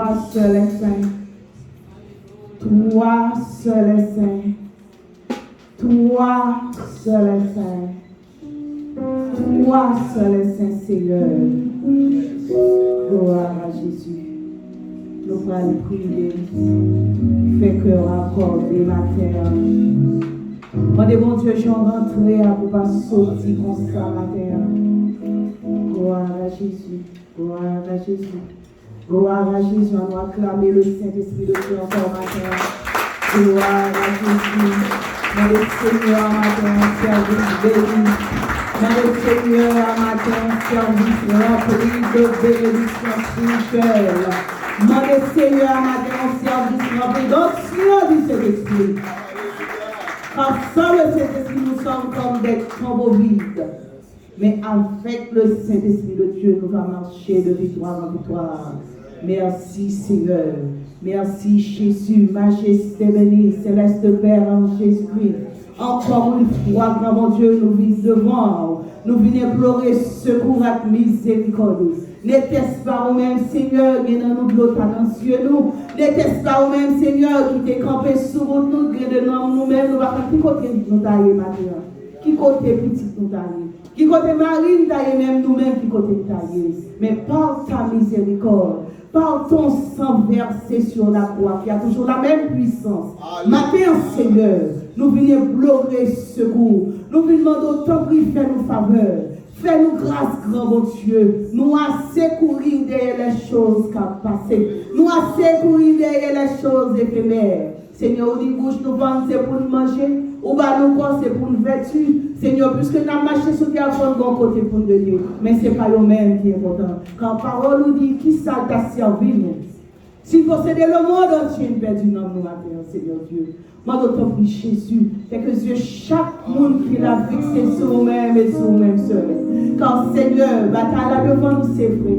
Toi seul est saint. Toi seul est saint. Toi seul est saint. Toi seul est saint, Seigneur. Gloire à Jésus. Nous allons prier. Fais cœur accordé matin. Mon bon Dieu, je rentré à vous pas sortir comme ça matin. Gloire à Jésus. Gloire à Jésus. Gloire à Jésus. On doit acclamer le Saint-Esprit de Dieu encore matin. Gloire à Jésus. Mon Seigneur matin, service béni. Mon Seigneur matin, service rempli de bénédiction spirituelle. Mon Seigneur matin, service rempli d'onction du Saint-Esprit. Car sans le Saint-Esprit, nous sommes comme des tombeaux vides. Mais avec le Saint-Esprit de Dieu, nous allons marcher de victoire en victoire. Merci Seigneur. Merci Jésus, majesté bénie, céleste Père en Jésus-Christ. Encore une fois, grand mon Dieu, nous venons devant. Nous venons implorer secours et miséricorde. N'était-ce pas vous-même, Seigneur, qui dans nous blotta dans les cieux, nous. N'était-ce pas vous-même, Seigneur, qui t'est campé sur nous, qui de nous-mêmes, nous allons qui côté nous tailler, Marie. Qui côté petit nous tailler. Qui côté Marie tailler, même nous-mêmes, qui côté tailler. Mais par ta miséricorde, par ton sang versé sur la croix, qui a toujours la même puissance. Matin, Seigneur, nous venons implorer secours. Nous venons demander autant prix, fais-nous faveur. Fais-nous grâce, grand bon Dieu. Nous assez courir derrière les choses qui ont passé. Nous assez courir derrière les choses éphémères. Seigneur, on dit bouche nous vendre, c'est pour nous manger. Ou bas nous corps, c'est pour nous vêtir. Seigneur, puisque nous avons marché sur le bon côté pour nous donner. Mais ce n'est pas eux-mêmes qui est important. Quand la parole nous dit qui ça t'a servi, nous. Si posséder le monde entier, nous perdons notre matin, Seigneur Dieu. Moi, d'autant plus Jésus, fait que Dieu, chaque monde qui l'a fixé sur nous-mêmes et sur nous-mêmes seuls. Car Seigneur, bataille devant nous, c'est vrai.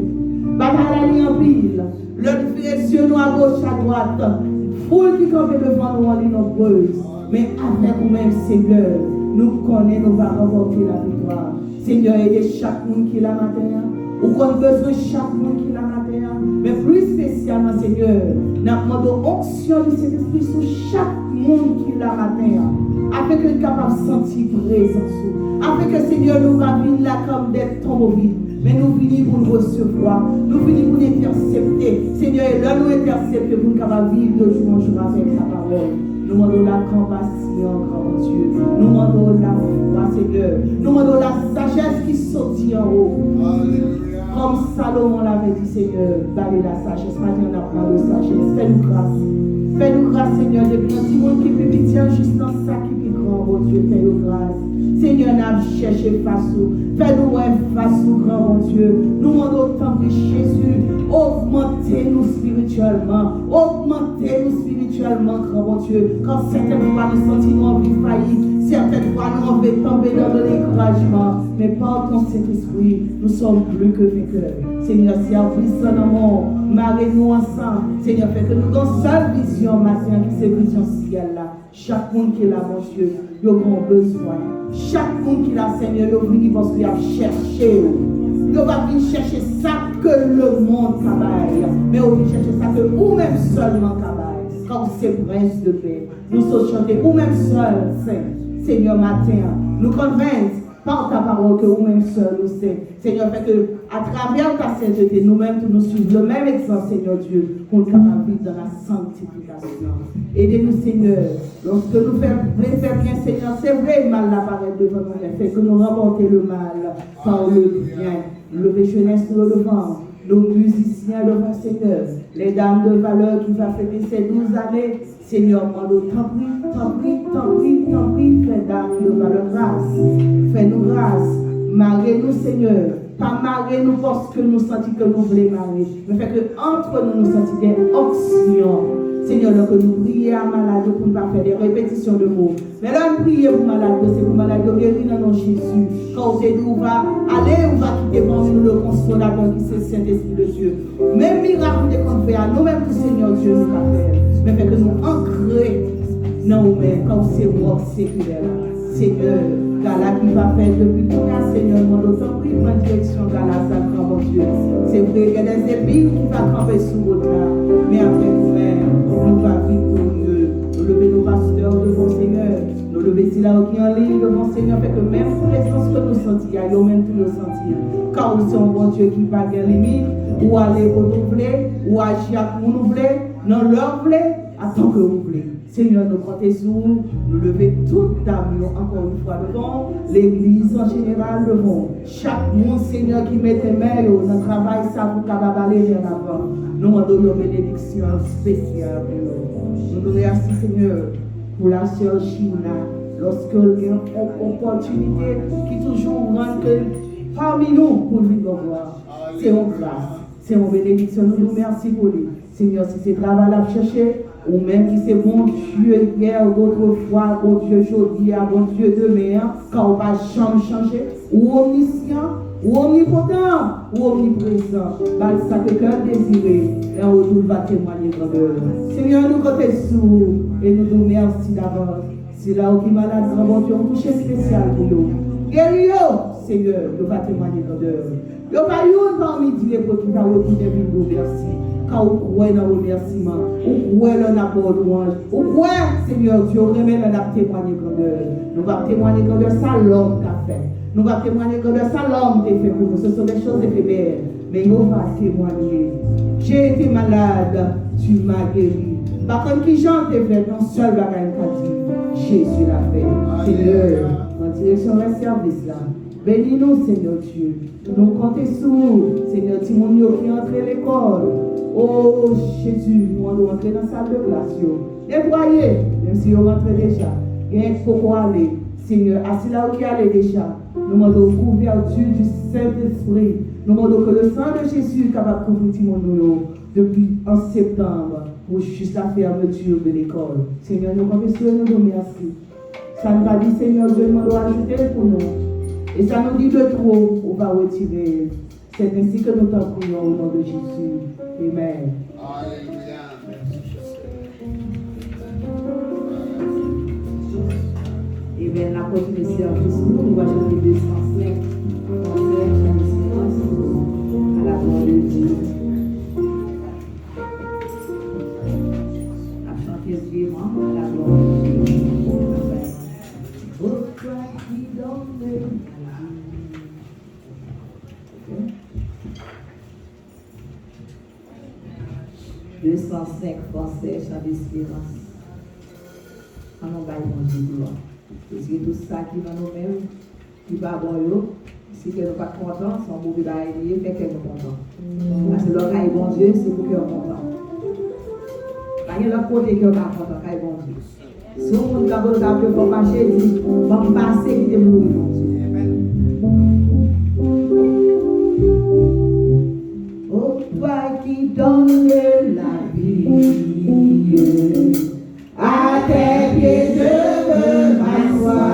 Bataille en pile. Le Dieu nous à gauche, à droite. Foule qui campe devant nous, on est nombreuse. Mais avec nous-mêmes, Seigneur, nous connaissons, nous allons remporter la victoire. Seigneur, aidez chaque monde qui l'a matin. Ou qu'on a besoin de chaque monde qui l'a matin. Mais plus spécialement, Seigneur, nous demandons onction du Saint-Esprit sur chaque monde qui l'a matin. Afin que nous capable de sentir présence. Afin que, Seigneur, nous va venir là comme des tombeaux vides. Mais nous venons pour nous recevoir. Nous venons pour nous intercepter. Seigneur, et là nous intercepter pour nous capables de vivre de jour en jour avec ta parole. Nous demandons la compassion, grand Dieu. Nous demandons la foi, Seigneur. Nous demandons la sagesse qui sortit en haut. Alléluia. Comme Salomon l'avait dit, Seigneur, donnez la sagesse. Maintenant, on a plein de sagesse. Fais-nous grâce. Fais-nous grâce, Seigneur. Depuis un petit monde qui peut pitié juste dans ça qui est grand, mon Dieu. Fais-nous grâce. Seigneur, nous avons cherché face au. Fais-nous face au grand, mon Dieu. Nous demandons autant de Jésus. Augmentez-nous spirituellement. Augmentez-nous spirituellement, grand mon Dieu. Quand certaines fois nous sentons envie de faillir, certaines fois nous envie de tomber dans le découragement. Mais par ton Saint-Esprit, nous sommes plus que vainqueurs. Seigneur, si en puissant amour, marrez-nous ensemble. Seigneur, fais que nous avons une seule vision matin, qui c'est vision ciel là. Chaque monde qui est là, mon Dieu, il a besoin. Chaque monde qui est là, Seigneur, il a venu parce qu'il a cherché. Il va venir chercher ça que le monde travaille. Mais on va chercher ça que vous-même seulement travaille. Quand c'est prince de paix, nous sommes chantés vous-même seul, Seigneur, matin. Nous convaincre par ta parole que vous-même seul nous sommes. Seigneur, fait que à travers ta sainteté, nous-mêmes, nous suivons le même exemple, Seigneur Dieu, pour nous capables de vivre dans la sanctification. Aidez-nous, Seigneur. Lorsque nous faisons bien, Seigneur, c'est vrai, mal apparaît devant nous, mais fait que nous remportons le mal par le bien. Le jeunesse sur le devant, nos musiciens devant Seigneur, les dames de valeur qui va fêter ces 12 années, Seigneur, tant prie, fais dames de valeur grâce, fais-nous grâce, marrez-nous Seigneur, pas marrez-nous parce que nous sentons que nous voulons marrer, mais fait que entre nous nous sentons des options. Seigneur, que nous prions à malade pour ne pas faire des répétitions de mots. Mais là, nous prions pour malade, c'est pour malade guérir dans nos Jésus. Quand vous êtes où va aller, on va quitter parmi nous le consolateur qui c'est le Saint-Esprit de Dieu. Même miracle qu'on fait à nous-mêmes, que Seigneur Dieu nous a fait. Mais fait que nous ancrer dans nous-mêmes, comme c'est roc séculaire. Seigneur, Gala qui va faire depuis tout cas, Seigneur, mon autant pris en direction Gala, ça grand bon Dieu. C'est vrai qu'il y a des épines qui vont camper sous votre là, mais après nous-mêmes, nous va victorieux. Nous lever nos pasteurs devant Seigneur, nous lever si là qui en ligne devant Seigneur, fait que même pour les sens que nous sentions, même pour nous sentir, car nous sommes bon Dieu qui n'a pas de limite, ou aller où nous voulons, ou agir comme nous voulons, non leur voulons, à tant que vous voulez. Seigneur, nous comptons sur vous, nous lever toute âme, encore une fois devant, l'église en général devant, chaque monde, Seigneur, qui met tes mains dans le travail, ça pour aller vers l'avant. Nous demandons une bénédiction spéciale pour nous. Nous remercions, Seigneur, pour la sœur China, lorsqu'elle a une opportunité qui toujours rend parmi nous pour lui voir. C'est une grâce, c'est une bénédiction. Nous remercions pour lui. Seigneur, si c'est travail à chercher, ou même si c'est bon Dieu hier, d'autres fois, bon Dieu aujourd'hui, bon Dieu demain, quand on va changer, ou omniscient, ou omnipotent, ou omniprésent, ça que cœur désiré, et en retour va témoigner grandeur. Seigneur, nous comptons sur vous, et nous nous remercions d'avance. C'est là où qui malade, bon Dieu, un toucher spécial pour nous. Guéris-nous, Seigneur, nous va témoigner grandeur. Il n'y a pas eu parmi Dieu qui va retourner vers nous, merci. Quand vous croyez dans le remerciement, vous croyez dans la louange, vous croyez, Seigneur Dieu, remet dans la témoigner grandeur. Nous allons témoigner grandeur, ça l'homme t'a fait. Nous allons témoigner grandeur, ça l'homme t'a fait pour nous. Ce sont des choses éphémères, mais nous allons témoigner. J'ai été malade, tu m'as guéri. Par contre, qui j'en t'ai fait, non seul bagage qu'a dit, Jésus l'a fait. Seigneur, en direction vers service là. Bénis-nous, Seigneur Dieu. Nous comptons sur vous, Seigneur Timonio qui entre à l'école. Oh Jésus, nous allons entrer dans la salle de classe. Nettoyez, même si vous rentrez déjà. Il y a un faut aller. Seigneur, assis là où il allait déjà. Nous demandons couverture du Saint-Esprit. Nous demandons que le sang de Jésus est capable de couvrir Timonio depuis en septembre pour juste la fermeture de l'école. Seigneur, nous comptons sur nous, nous remercions. Ça ne va dire, Seigneur Dieu, nous allons ajouter pour nous. Et ça nous dit de trop, on va retirer. C'est ainsi que nous t'en prions au nom de Jésus. Amen. Alléluia. Et bien, la prochaine service, nous allons chanter 205. À la gloire de Dieu. À chanter suivant, à la gloire de Dieu. « 205 français, chant d'espérance. On va y Dieu gloire. Parce que tout ça qui va nous mêmes, qui va bon yo, si nous ne sommes pas contents, son mauvais bail, fait que nous sommes contents. Parce que l'oreille bon Dieu, c'est pour que nous sommes contents. Il y a l'autre côté que nous sommes contents, quand bon Dieu. Si on ne peut pas marcher, on va passer qui est bon Dieu. Oh, toi qui donnes la vie, à tes pieds je veux m'asseoir.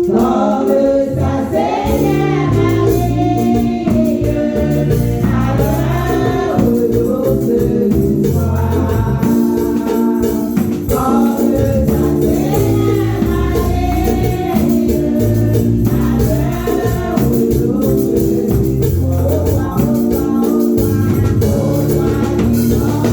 Comme ça, Seigneur, Marie, à l'heure de ce soir. Comme ça, Seigneur, Marie, à l'heure de ce soir.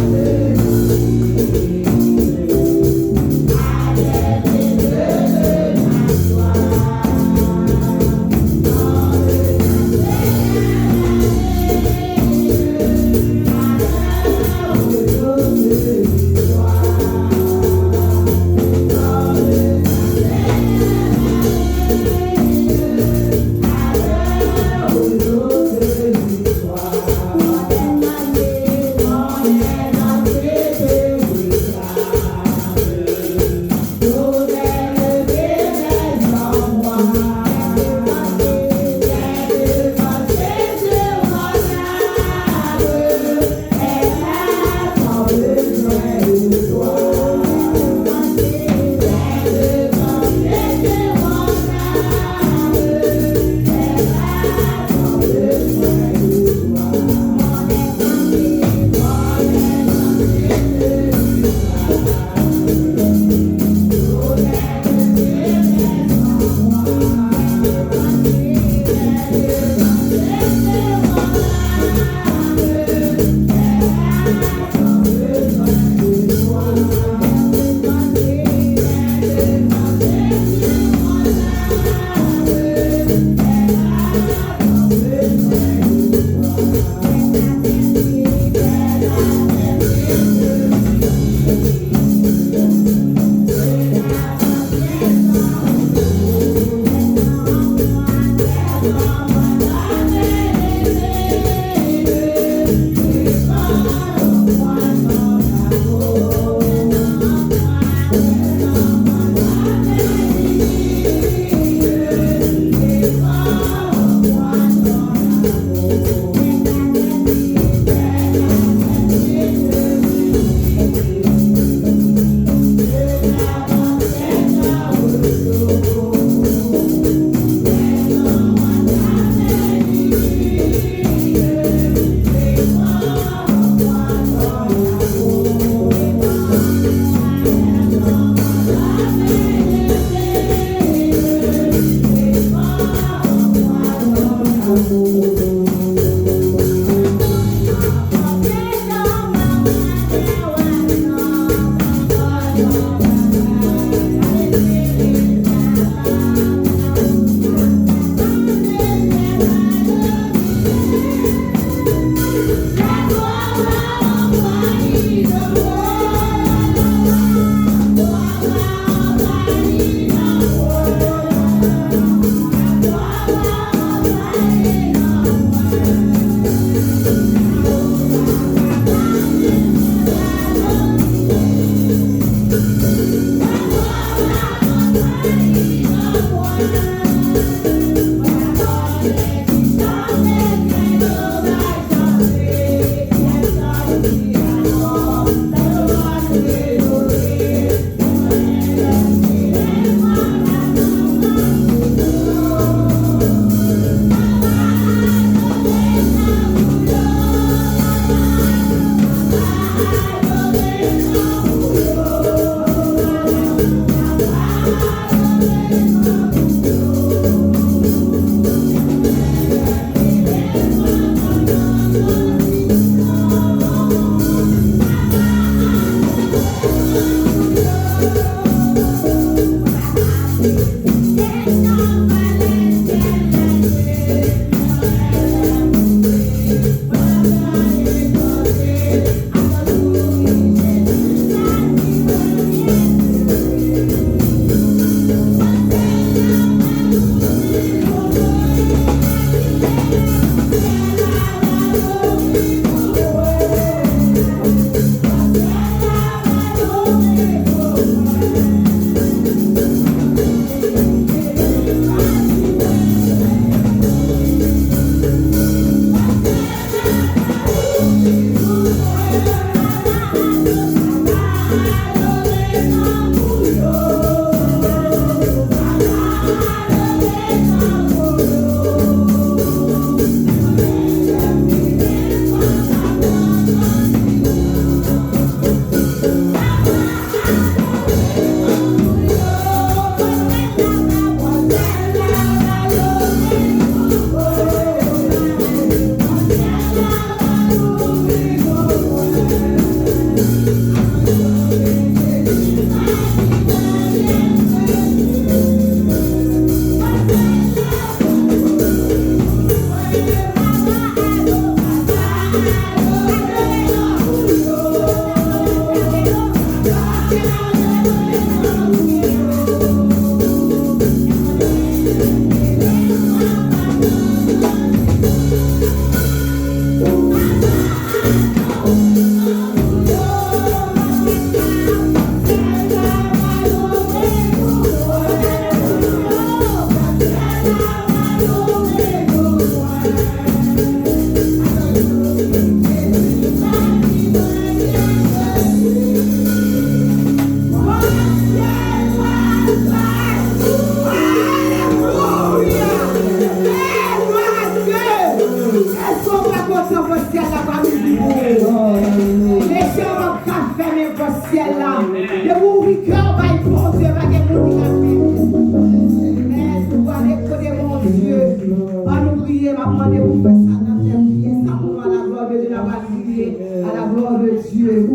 Dieu.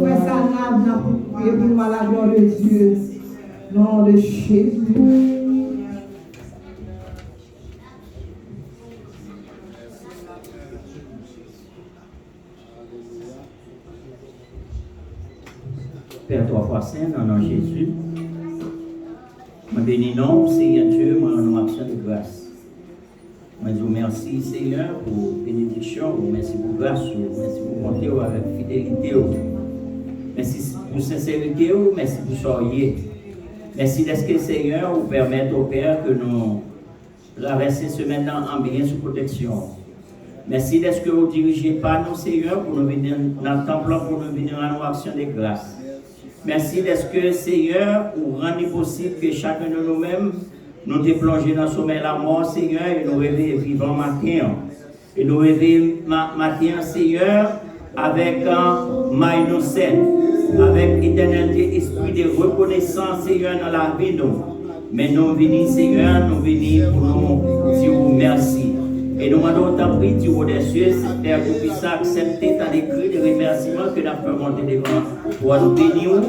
Fais ça là, pour prier pour nous à la gloire de Dieu. Nom de Jésus. Père, trois fois saint, dans le nom de Jésus. Je bénis non, Seigneur Dieu, moi, en action de grâce. Je vous remercie, Seigneur, pour bénédiction, merci pour grâce, merci pour monter avec fidélité. Merci pour sincérité, merci pour soyez. Merci d'être que Seigneur, vous permettre au Père que nous traversions ce maintenant en bien sous protection. Merci d'être que vous ne dirigez pas nous, Seigneur, pour nous venir dans le temple, pour nous venir en action de grâce. Merci d'être que Seigneur, vous rendez possible que chacun de nous-mêmes nous te plongé dans le sommeil de la mort, Seigneur, et nous réveillons vivants matin. Et nous réveillons matin, Seigneur, avec un maille avec éternel esprit de reconnaissance, Seigneur, dans la vie. Mais nous venons, Seigneur, nous venons pour nous dire merci. Et nous demandons autant prix du haut des cieux, Père, que puisse accepter ta décret de remerciements que nous avons fait monter devant toi. Nous bénissons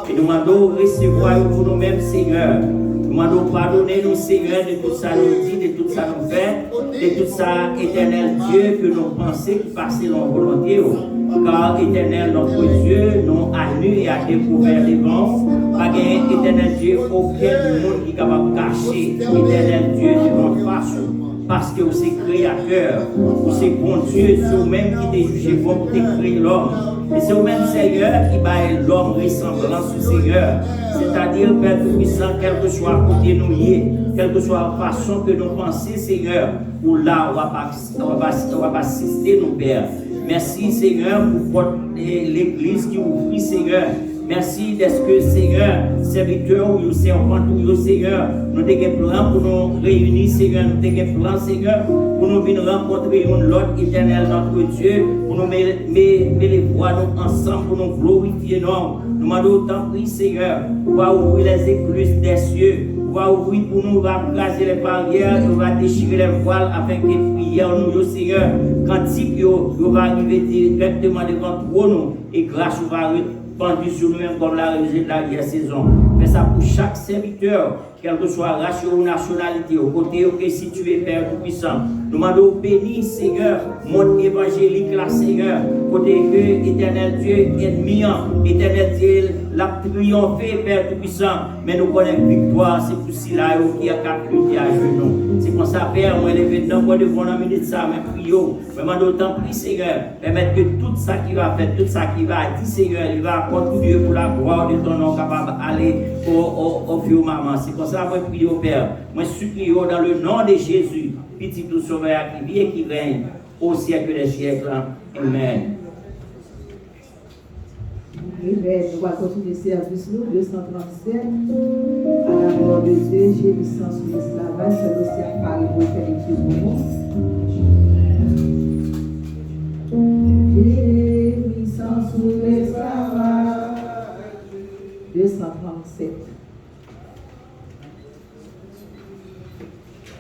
et nous demandons recevoir pour nous-mêmes, Seigneur. Nous demandons pardonner nous, Seigneur, de tout ça nous dit, de tout ça nous fait, de tout ça, éternel Dieu, que nous pensons qui passe dans volonté. Car éternel notre Dieu, nous à nu et à découvert les vents, pas éternel Dieu, aucun monde qui est capable de cacher, éternel Dieu, devant face. Parce que vous êtes créateur, vous êtes bon Dieu, c'est vous-même qui t'es jugé bon pour créer l'homme. Et c'est vous-même, Seigneur, qui bat l'homme ressemblant au Seigneur. C'est-à-dire, Père Tout-Puissant, quel que soit côté nous y quelle que soit la façon que nous pensons, Seigneur, où là, on va pas assister nos pères. Merci, Seigneur, pour l'église qui vous prie, Seigneur. Merci d'être que, Seigneur, serviteurs ou servants, Seigneur, nous avons plan pour nous réunir, Seigneur, nous avons plan, Seigneur, pour nous venir rencontrer l'autre éternel, notre Dieu, pour nous mettre les voix ensemble, pour nous glorifier, non. Nous demandons autant prix, Seigneur, pour ouvrir les écluses des cieux, pour ouvrir pour nous, raser les barrières, et on va déchirer les voiles afin que prière nous, Seigneur, quand il va arriver directement devant nous, et grâce va pendu sur nous-mêmes comme la saison. Mais ça pour chaque serviteur, quelle que soit la race ou nationalité, au côté où est situé, Père Tout-Puissant. Nous demandons béni, Seigneur, mon évangélique, là, Seigneur, côté que, éternel Dieu, ennemi, éternel Dieu, l'a triomphé, Père Tout-Puissant. Mais nous connaissons victoire, c'est pour cela qui a capturé à genoux. C'est pour ça, Père, moi, levé dans moi devant la minute ça, mais prions. Mais demandons autant prie, Seigneur, permettre que tout ça qui va faire, tout ça qui va dire, Seigneur, il va contribuer pour la gloire de ton nom, capable d'aller au vieux maman. C'est pour ça, moi, prie au Père. Moi, supplie dans le nom de Jésus, petit tout sauveur qui vit et qui règne au siècle des siècles. Amen. Amen. Nous allons continuer le service, nous, 237. À la gloire de Dieu, gémissant sous l'esclavage, c'est aussi à Paris, pour faire l'équipe pour nous. Gémissant sous l'esclavage, 237.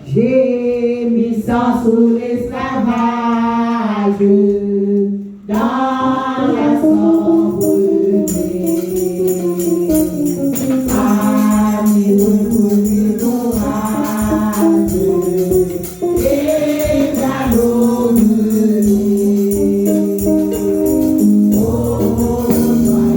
Gémissant sous l'esclavage, dans la sombre nuit, ami nous courage, et à l'aumônier. Oh, sois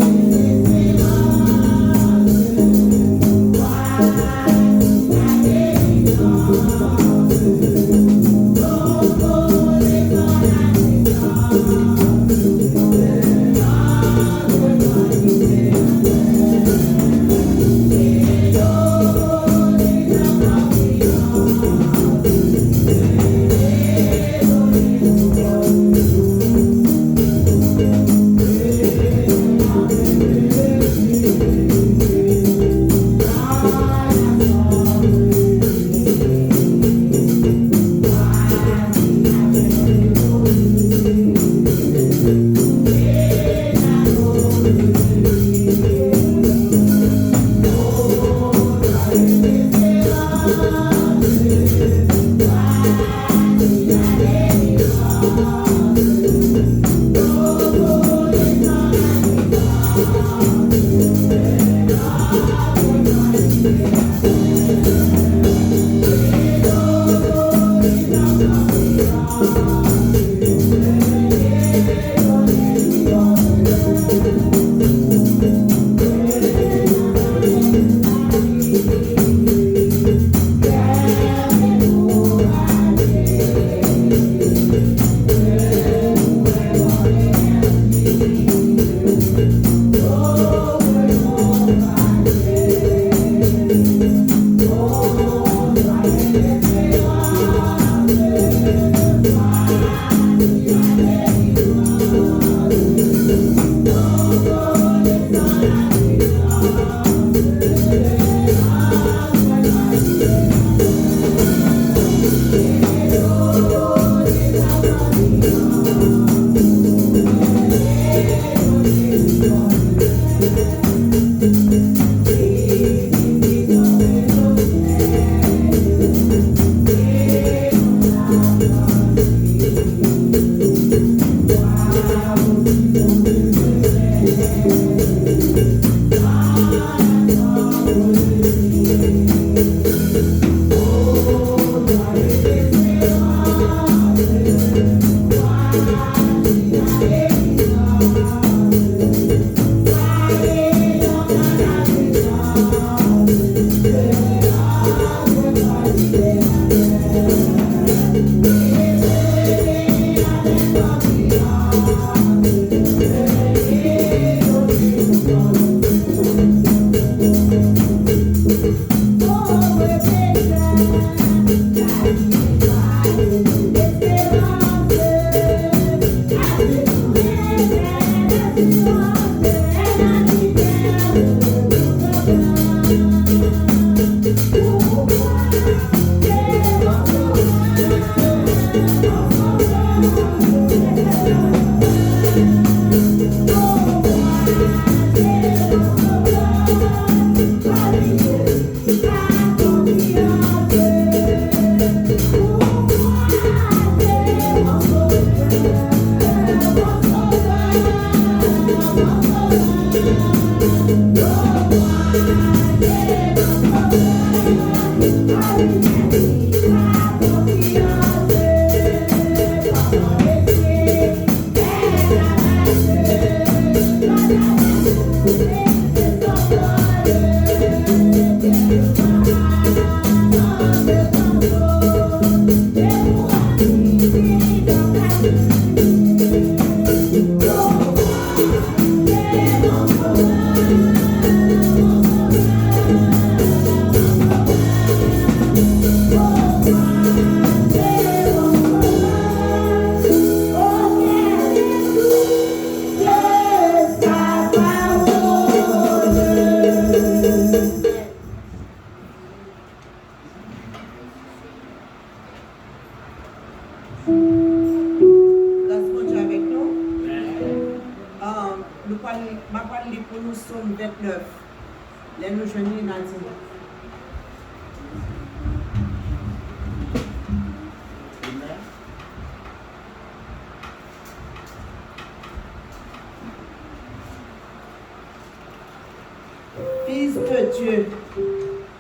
Fils de Dieu,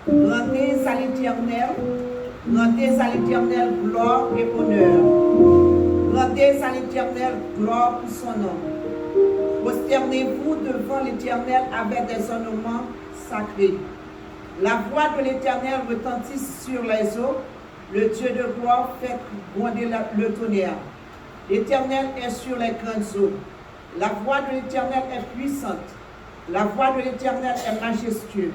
rendez à l'Éternel gloire et honneur. Rendez à l'Éternel gloire pour son nom. Prosternez-vous devant l'Éternel avec des ornements sacrés. La voix de l'Éternel retentit sur les eaux. Le Dieu de gloire fait gronder le tonnerre. L'Éternel est sur les grandes eaux. La voix de l'Éternel est puissante. La voix de l'Éternel est majestueuse.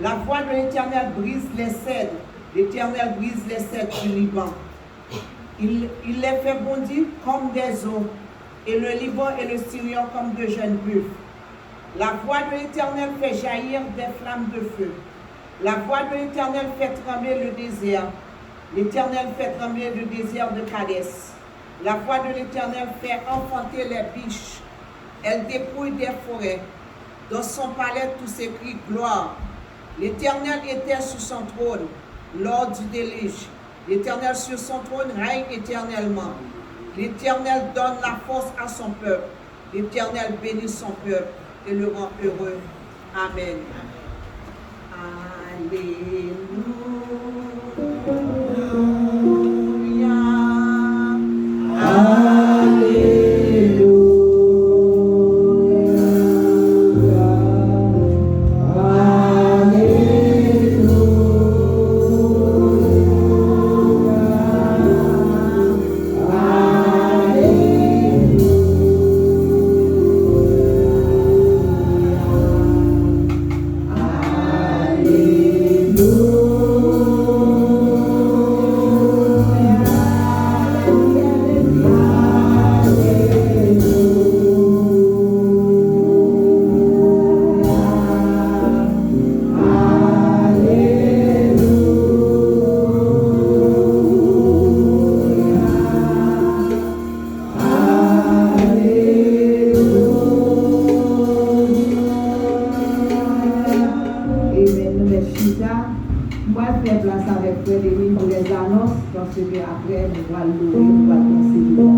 La voix de l'Éternel brise les cèdres. L'Éternel brise les cèdres du Liban. Il les fait bondir comme des eaux, et le Liban et le Syrien comme de jeunes buffles. La voix de l'Éternel fait jaillir des flammes de feu. La voix de l'Éternel fait trembler le désert. L'Éternel fait trembler le désert de Cadès. La voix de l'Éternel fait enfanter les biches. Elle dépouille des forêts. Dans son palais, tout s'écrie gloire. L'Éternel était sur son trône lors du déluge. L'Éternel sur son trône règne éternellement. L'Éternel donne la force à son peuple. L'Éternel bénit son peuple et le rend heureux. Amen. Alléluia. parce qu'après, nous allons louer, nous allons danser, nous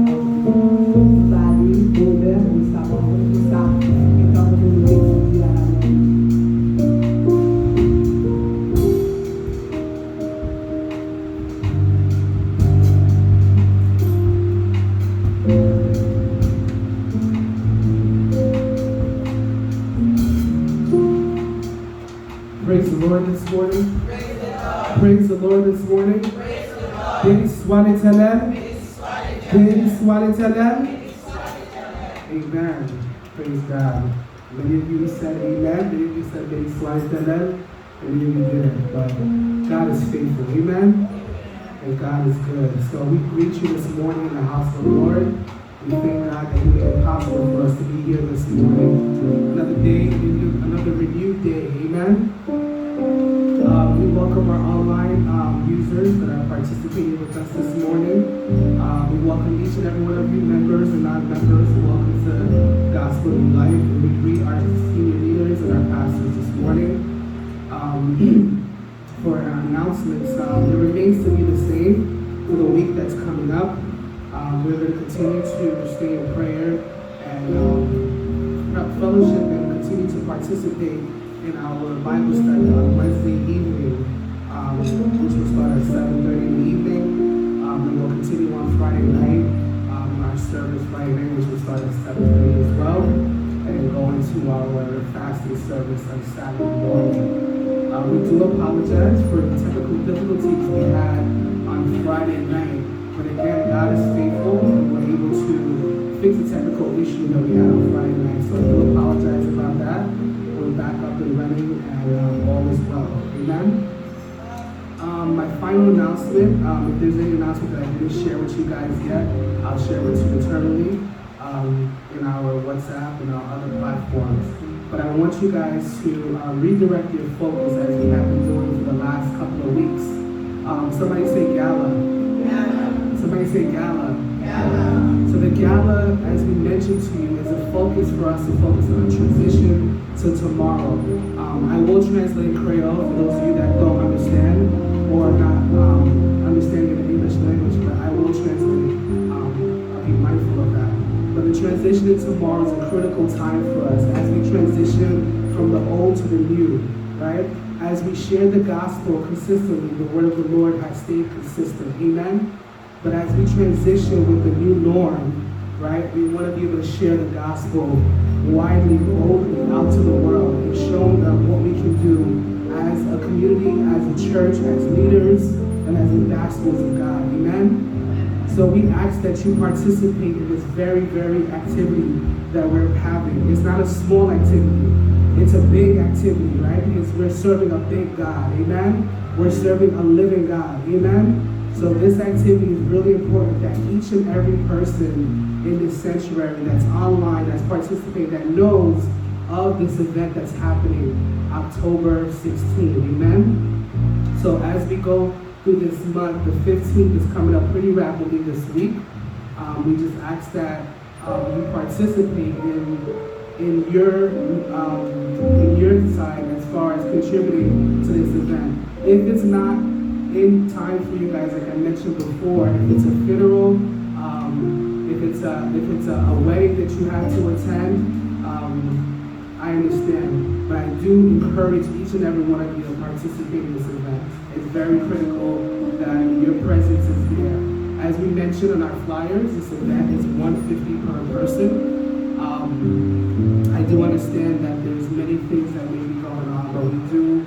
allons aller, bonheur, nous savons tout ça, et quand nous louons Dieu à la main. Praise the Lord this morning. Praise the Lord this morning. Béni soit l'Éternel. Béni soit l'Éternel. Amen. Praise God. Many of you said amen. Many of you said béni soit l'Éternel. Many of you didn't. But God is faithful. Amen. And God is good. So we greet you this morning in the house of the Lord. We thank God that He made it possible for us to be here this morning. Another day, another renewed day. Amen. We welcome our online users that are participating with us this morning. We welcome each and every one of you, members and non-members. Welcome to Gospel of Life. And we greet our senior leaders and our pastors this morning. For our announcements, it remains to be the same for the week that's coming up. We're going to continue to stay in prayer and fellowship and continue to participate in our Bible study on Wednesday evening, which will start at 7:30 in the evening. And we'll continue on Friday night, our service Friday night, which will start at 7:30 as well, and go into our fasting service on Saturday morning. We do apologize for the technical difficulties we had on Friday night, but again, God is faithful and we're able to fix the technical issue that we had on Friday night. So I do apologize about that. We're back up and running and all is well. Amen. My final announcement, if there's any announcement that I didn't share with you guys yet, I'll share with you internally in our WhatsApp and our other platforms. But I want you guys to redirect your focus as we have been doing for the last couple of weeks. Somebody say gala. Somebody say gala. So the gala, as we mentioned to you, is a focus for us to focus on transition to tomorrow. I will translate Creole for those of you that don't understand or not understanding the English language, but I will translate. I'll be mindful of that. But the transition to tomorrow is a critical time for us as we transition from the old to the new, right? As we share the gospel consistently, the word of the Lord has stayed consistent. Amen? But as we transition with the new norm, right, we want to be able to share the gospel widely, boldly out to the world and show them what we can do as a community, as a church, as leaders, and as ambassadors of God. Amen? So we ask that you participate in this very, very activity that we're having. It's not a small activity. It's a big activity, right? Because we're serving a big God. Amen? We're serving a living God. Amen? So this activity is really important that each and every person in this sanctuary that's online, that's participating, that knows of this event that's happening October 16th. Amen? So as we go through this month, the 15th is coming up pretty rapidly this week. We just ask that you participate in your side as far as contributing to this event. If it's not in time for you guys, like I mentioned before, if it's a funeral, if it's a wedding that you have to attend, I understand. But I do encourage each and every one of you to participate in this event. It's very critical that your presence is there. As we mentioned on our flyers, this event is $150 per person. I do understand that there's many things that may be going on, but we do,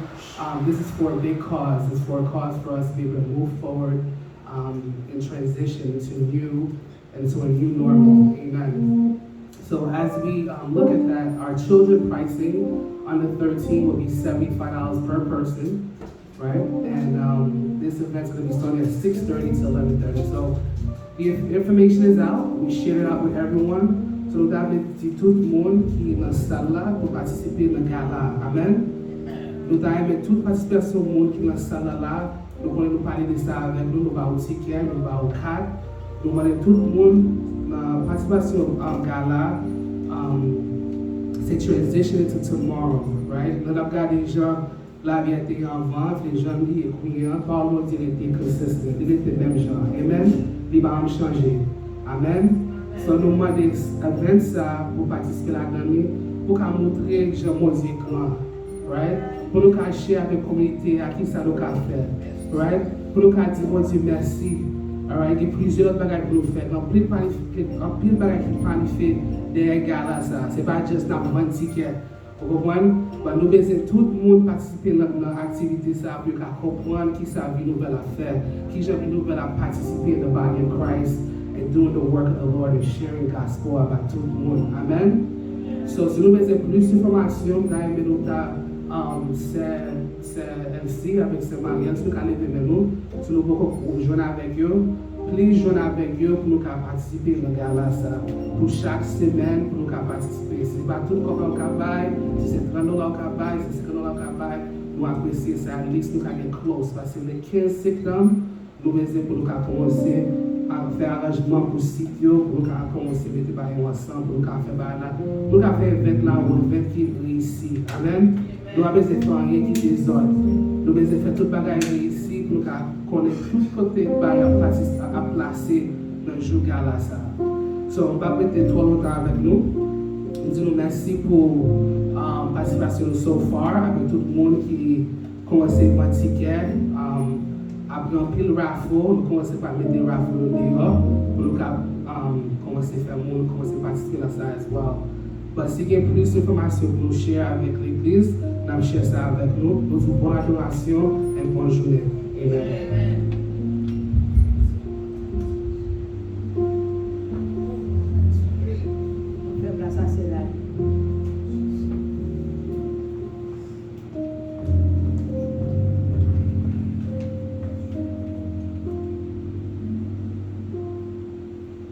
this is for a big cause. It's for a cause for us to be able to move forward and transition into a new normal. Amen. So as we look at that, our children pricing on the 13th will be $75 per person, right? And this event's going to be starting at 6:30 to 11:30. So the information is out. We share it out with everyone. So nous avons dit tout le monde qui est dans cette salle là pour participer dans le gala. Amen. Nous avons toute participation du monde qui est dans cette salle là. Nous voulons nous parler de ça avec nous. Nous allons au ticket, nous allons au cadre. Nous voulons tout le monde dans participation au gala. C'est transition into tomorrow, right? Nous avons regardé les gens la vie était en vente, les jeunes qui écoutaient, par l'autre, il était consistant, il était même genre. Amen. Il va changer. Amen. So, nous demandons à ça pour participer à la dernière, pour montrer que j'ai mon écran. Right? Pour nous cacher avec la communauté à qui ça nous a fait. Right? Pour nous dire, mon Dieu, merci. Alright, il y a plusieurs bagages pour nous faire. En plus de bagages qui planifient des gars ça. Ce n'est pas juste dans un ticket. Vous comprenez? Nous besoin tout le monde participer dans l'activité ça pour comprendre qui ça vie nouvelle à faire, qui j'ai vie nouvelle à participer dans the body of Christ and doing the work of the Lord and sharing the gospel avec tout le monde. Amen. So, si nous besoin plus d'informations, c'est MC avec ses mariages, nous allons lever nous, si nous pouvons joindre avec eux, please joindre avec eux pour nous participer dans le gala ça, pour chaque semaine pour nous participer. Si pas tout le monde au travail, si c'est 30 $ au travail, si c'est 50 $ au travail, nous apprécions ça, à least nous allons close, parce que le 15 septembre, nous besoin pour nous commencer à faire arrangement pour sitio, pour nous commencer à mettre les ensemble, pour nous faire un event là, un event qui réussit. Amen. Nous avons besoin de faire rien qui désordre. Nous avons besoin de faire tout le bagage réussi pour nous connaître tout côté à placer dans le jour gala ça. So, on va prêter trop longtemps avec nous. Nous disons merci pour la participation so far, avec tout le monde qui a commencé à faire ticket. Après un pile raffle, nous commençons par mettre des raffles dehors pour nous commencer à faire monde, commencer à participer à ça as well. Mais si il y a plus d'informations pour nous share avec l'église, nous allons share ça avec nous. Nous vous bonne adoration et bonne journée. Amen.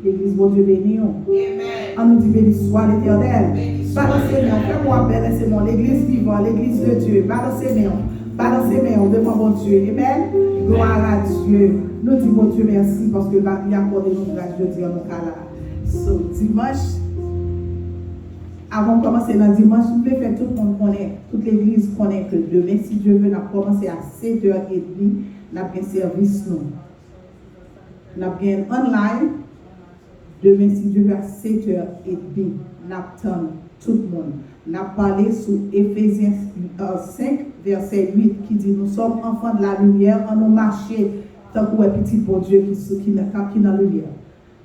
L'église, bon Dieu béni. On nous dit béni soit l'Éternel. Balancez-moi, fais-moi balancez-moi. L'église vivante, l'église de Dieu. Balancez-moi devant mon Dieu. Amen. Gloire à Dieu. Nous disons bon Dieu merci parce que il a accordé nos grâces de Dieu en nos cas là. So, dimanche, avant de commencer dans dimanche, je voulais faire tout le monde connaît, toute l'église connaît que demain, si Dieu veut, nous allons commencer à 7h30, nous avons un service nous. Nous avons un online. Demain, si Dieu veut, à 7h30, nous attendons tout le monde. Nous avons parlé sur Éphésiens 5, verset 8, qui dit nous sommes enfants de la lumière, on nous marché tant que petit pour Dieu qui est dans la lumière.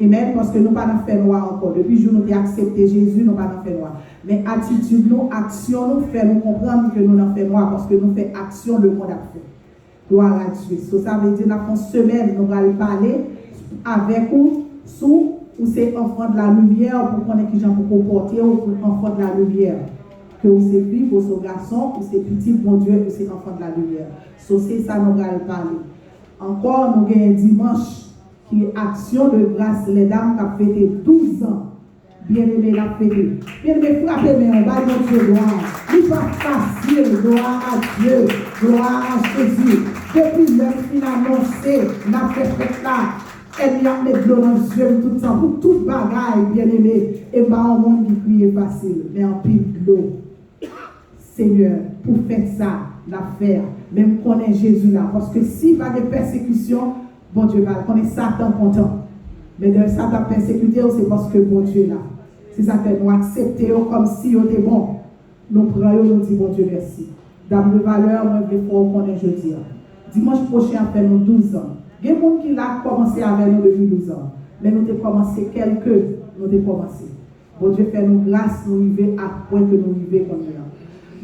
Amen, parce que nous ne pas dans fait noir encore. Depuis que nous avons accepté Jésus, nous ne pas dans fait noir. Mais attitude, nous, action, nous fait nous comprendre que nous n'en fait noir parce que nous faisons action, le monde a fait. Gloire à Dieu. Ça veut dire que dans une semaine, nous allons parler avec vous sous ou c'est enfant de la lumière pour connaître qui gens pour comporter ou enfant de la lumière. Que vous c'est fille, ou c'est garçon, ou c'est petit, bon Dieu, ou c'est enfant de la lumière. So, c'est ça nous allons parler. Encore, nous avons un dimanche qui est action de grâce, les dames qui ont fêté 12 ans. Bien-aimé, la fêté. Bien-aimé, frappez, mais on va dans Dieu, gloire. Il n'est pas facile, gloire à Dieu, gloire à Jésus. Depuis l'heure qu'il a annoncé, la fête là. Elle y a mis de l'eau dans les yeux tout le temps, pour toute bagaille, bien aimé. Et pas un monde qui crie facile, mais en pile de l'eau. Seigneur, pour faire ça, l'affaire, même qu'on est Jésus là. Parce que s'il n'y a pas de persécution, bon Dieu va, qu'on est Satan content. Mais de Satan persécuté, c'est parce que bon Dieu là. C'est ça que nous acceptons comme si on était bon. Nous prenons, nous disons bon Dieu merci. Dans de valeur, moi je veux qu'on est jeudi. Dimanche prochain, après nous 12 ans. Il y a des gens qui ont commencé avec nous depuis 12 ans. Mais nous avons commencé nous avons commencé. Bon Dieu fait nous grâce, nous arrivons à point que nous arrivons comme ça.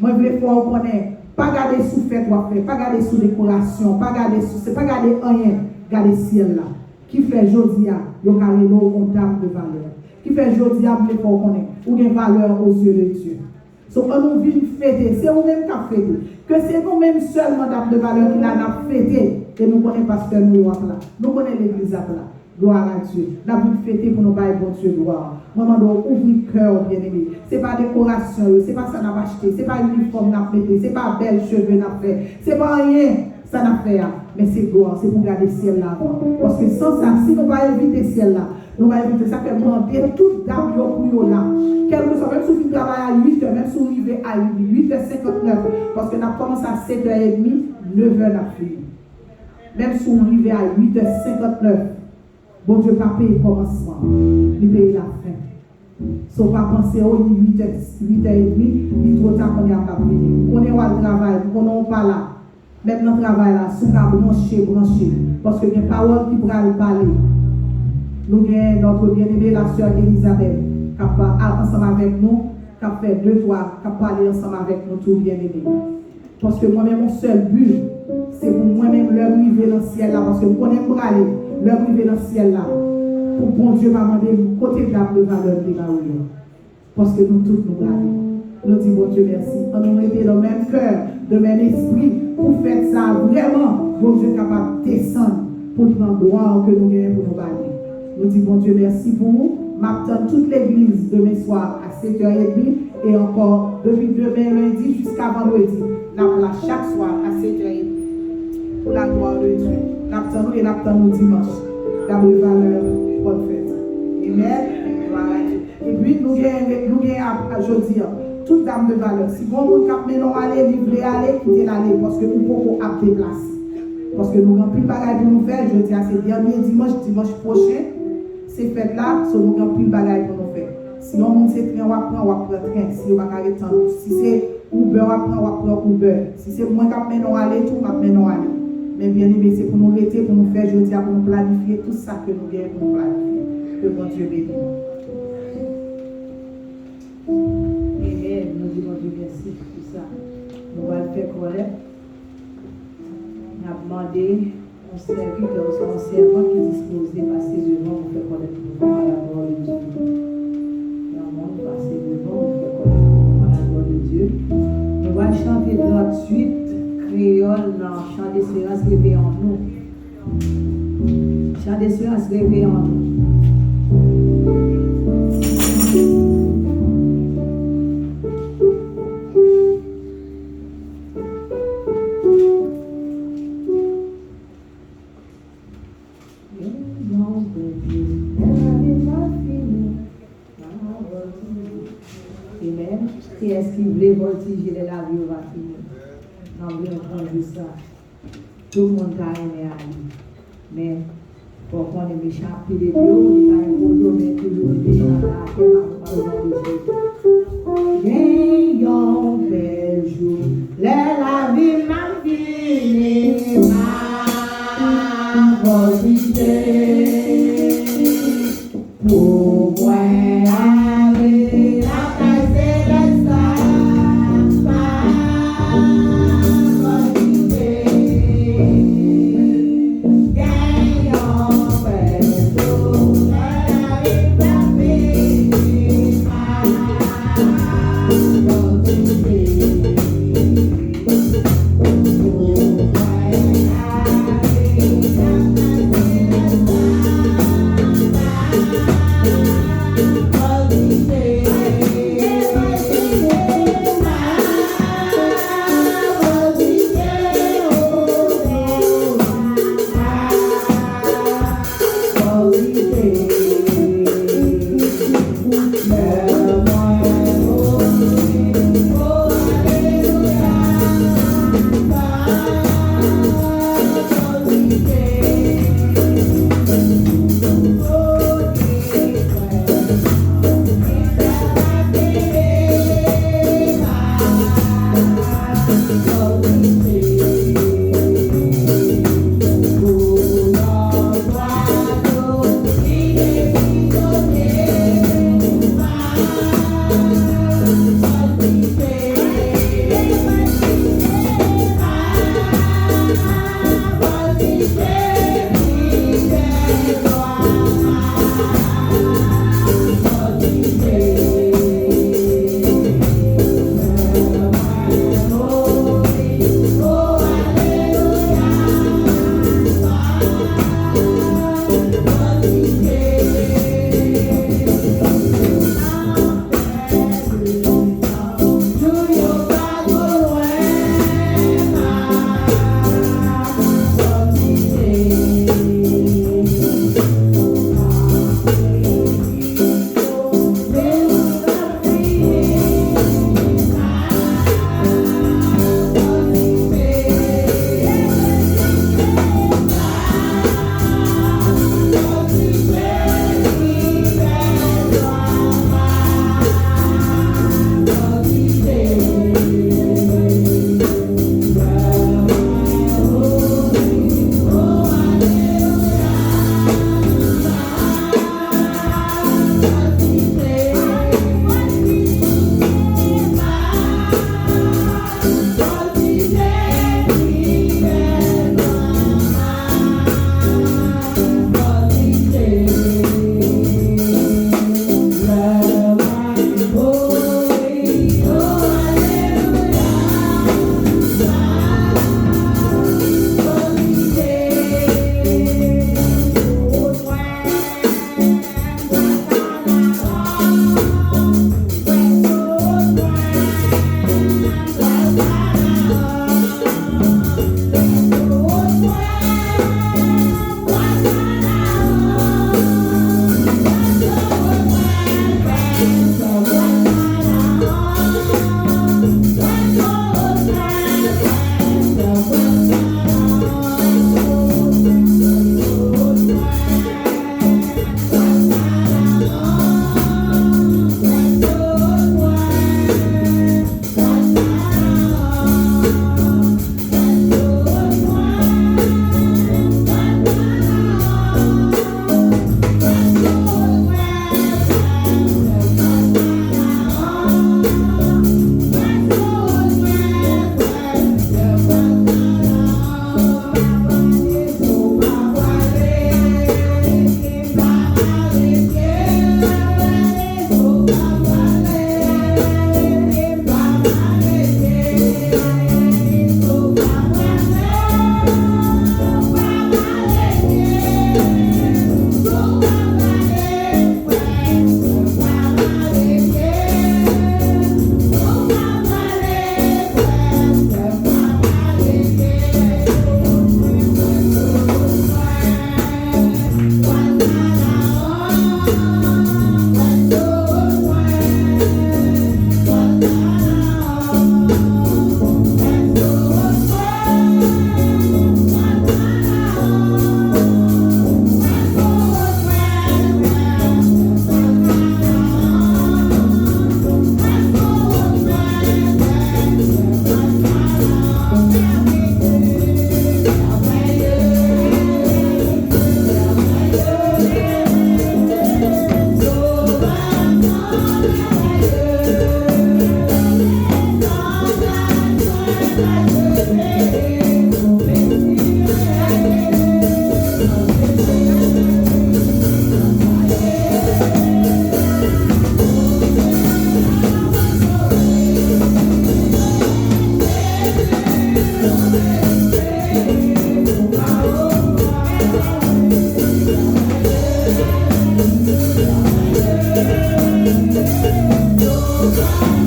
Moi, je veux faire qu'on est, pas garder sous fête ou faire, pas garder sous décoration, pas garder sous, c'est pas garder rien, garder ciel là. Qui fait aujourd'hui, le carré en termes de valeur. Qui fait aujourd'hui, je veux faire qu'on est, ou une valeur aux yeux de Dieu. Donc, on nous vient fêter, c'est nous-mêmes qui avons fêté. Que c'est nous-mêmes seulement d'âme de valeur qui l'a fêté. Et nous connaissons pasteur nous là. Nous connaissons l'église là. Gloire à Dieu. Nous avons fêté pour nous bailler bon Dieu gloire. Maman doit ouvrir cœur bien aimé. C'est pas décoration, c'est pas ça n'a pas acheté, c'est pas uniforme n'a fait, c'est pas belle cheveux n'a fait, c'est pas rien ça n'a fait. Mais c'est gloire, c'est pour garder le ciel là. Parce que sans ça, si nous va éviter le ciel là, nous va éviter ça fait demander toute dame pour là. Quel que soit même si vous travaillez à 8h, même si vous vivez arriver à 8h59, parce que nous avons commencé à 7h30, 9h nous avons fini. Même si on arrive à 8h59, bon Dieu pas payer le commencement, il paye la fin. Si on ne pas penser au 8h30, il est trop tard qu'on n'y a pas fini. On est au travail, on n'est pas là. Même dans le travail là, si on a branché, parce que il y a des paroles qui pourraient parler. Nous avons notre bien-aimée, la sœur Elisabeth, qui a ensemble avec nous, qui a fait 2-3, qui a parlé ensemble avec nous, tout bien-aimé. Parce que moi-même, mon seul but, c'est pour moi-même leur arriver dans le ciel là, parce que moi, je aller, leur arriver dans le ciel là, pour bon Dieu m'a demandé côté de la valeur de la rue. Parce que nous tous nous allons. Nous disons bon Dieu merci. On nous était dans le même cœur, dans le même esprit, pour faire ça vraiment, bon Dieu capable de descendre pour prendre gloire que nous gagnons pour nous balayer. Nous disons bon Dieu merci pour vous. M'attends toute l'église demain soir à 7h30 et encore depuis demain lundi jusqu'à vendredi. Nous là chaque soir à 7h30 pour la gloire de Dieu. Nous et nous dimanche. Dans le valeur, bonne fête. Amen. Et puis nous gagnons à jeudi toute dame de valeur. Si bon monde cap maintenant aller, livrer aller, quitter l'aller parce que nous pouvons à déplacer. Parce que nous avons plus de bagages pour nous faire. Je dis à ces derniers dimanche prochain. Ces fêtes-là, nous avons plus de bagages pour nous faire. Si on monte ces trains, on va prendre train. Si on va arrêter temps. Si c'est Uber, on va prendre Uber. Si c'est moi qui maintenant aller, tout, on va maintenant aller. Mais bien aimé, c'est pour nous arrêter, pour nous faire jeudi, pour nous planifier tout ça que nous gagnons pour nous planifier. Que bon Dieu bénisse. Amen. Nous disons Dieu merci pour tout ça. Nous allons le faire connaître. On a demandé au serviteur, au servant qui est disposé à passer devant pour faire connaître le mouvement à la gloire de Dieu. Et on va passer devant pour faire connaître le mouvement à la gloire de Dieu. Nous allons chanter 38 créoles dans Chant d'espérance réveillé en nous. Chant d'espérance réveillé en nous. Qui est-ce qui voulait voltiger de la vie va finir? Non, bien entendu ça. Tout le monde a aimé à lui. Mais pour qu'on ait échappé de Dieu, il a imposé, mais toujours des gens à Gagnons bel jour, la vie m'a fini, m'a voltigé. Pourquoi aller la place de ça?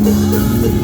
Thank you.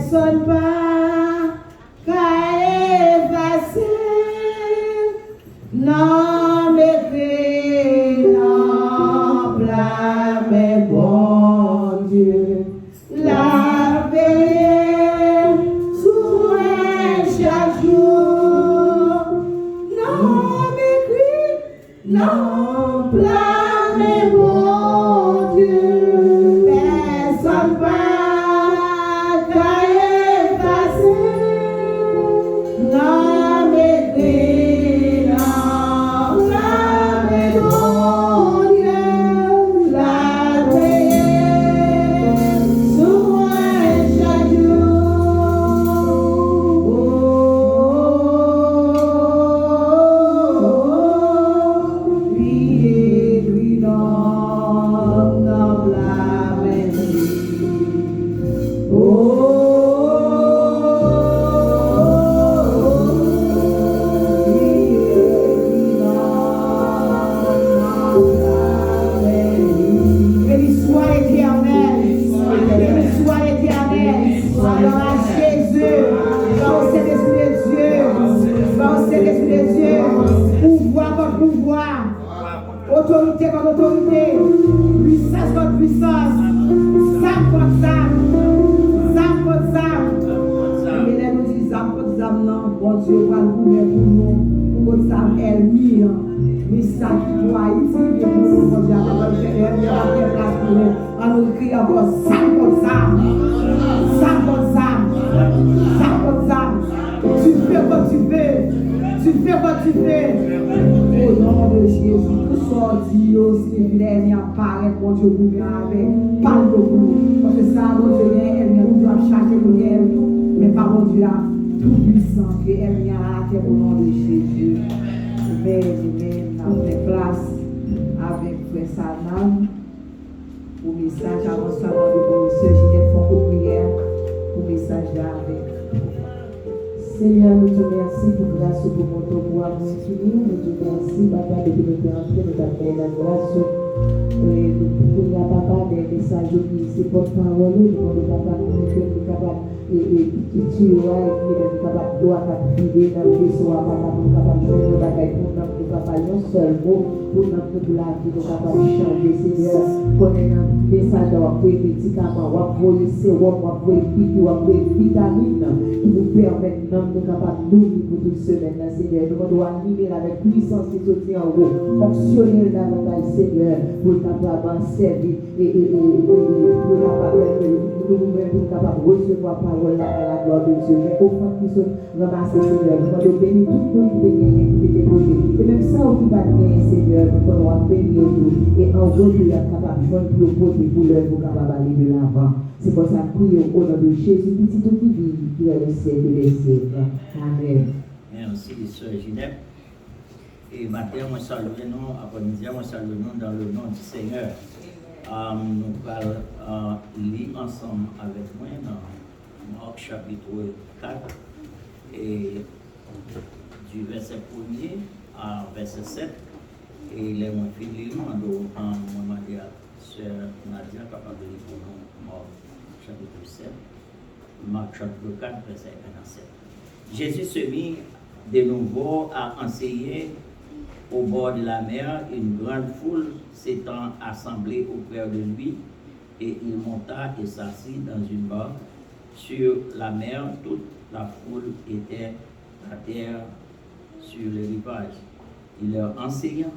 personne pas qu'à effacer. Non, mais non, blâme, bon Dieu, la paix, soin chaque jour. Non, mais non, blâme, bon Dieu, personne pas qu'à effacer. Non, mais non, blâme, bon Dieu, la paix, soin chaque jour. Lui, non, non, blâme, béni soit l'Éternel, béni soit l'Éternel, alors à Jésus, par le Saint-Esprit de Dieu, par le Saint-Esprit de Dieu, pouvoir contre pouvoir, autorité contre autorité, puissance contre puissance, zam contre zam contre zam. Et là, nous disons zam contre zam, non, bon Dieu, va nous mettre pour nous, contre zam, elle mire. Mais ça qui doit utiliser pour nous, bon Dieu, il y a la place pour nous. On nous crie encore zam contre zam, zam contre zam, zam contre zam. Tu fais comme tu veux, tu fais comme tu veux. Au nom de Jésus, tout sorti, si l'ennemi apparaît, mon Dieu, vous bien avec, parle de vous. Parce que ça, mon Dieu, elle nous doit chaque jour, mais par mon Dieu, tout puissant, que elle vient à la terre au nom de Jésus. Amen, après place avec Frère Sanam, pour message avant ça, pour Sœur Ginette, pour prière, pour message avec. Seigneur, nous te remercions pour grâce pour mon temps pour avoir fini. Nous te remercions, Papa, de nous faire entrer, nous t'appeler la grâce. Nous pouvons, Papa, des messages qui se porte-parole, nous pouvons, Papa, nous sommes capables de tuer, nous sommes capables de priver dans le vaisseau, Papa, nous sommes capables de jouer nos bagailles, nous sommes capables de un seul mot, pour notre blague, nous sommes capables de changer, Seigneur, connaître un message, on va voir médicaments, on va voir sérum, on va voir piqûre, on va voir vitamines, qui nous permettent de capables de nourrir pour toute semaine, Seigneur. Nous devons animer avec puissance qui se tient en haut, fonctionner davantage, Seigneur, pour capable servir et pour capable de recevoir parole à la gloire de Dieu. Mais au fond, qui sont ramassés, Seigneur, nous devons bénir tout le monde qui est déposé. Et même ça, on va bien, Seigneur, nous devons bénir nous. Et en gros, nous sommes capables de faire le pot pour l'œuvre pour capable d'aller de l'avant. C'est pour ça que prions au nom de Jésus, petit tout qui vit, qui est le siècle des siècles. Amen. Merci, Sœur Ginette. Et matin, moi salue nous, après-midi, moi salue nous dans le nom du Seigneur. Nous allons lire ensemble avec moi dans Marc chapitre 4 et du verset 1er à verset 7. Et les mots finis, nous demandons à Sœur Nadia capable de lire pour nous Marc chapitre 7, Marc chapitre 4, verset 1 à 7. Jésus se mit de nouveau à enseigner au bord de la mer. Une grande foule s'étant assemblée auprès de lui, et il monta et s'assit dans une barque sur la mer. Toute la foule était à terre sur le rivage. Il leur enseigna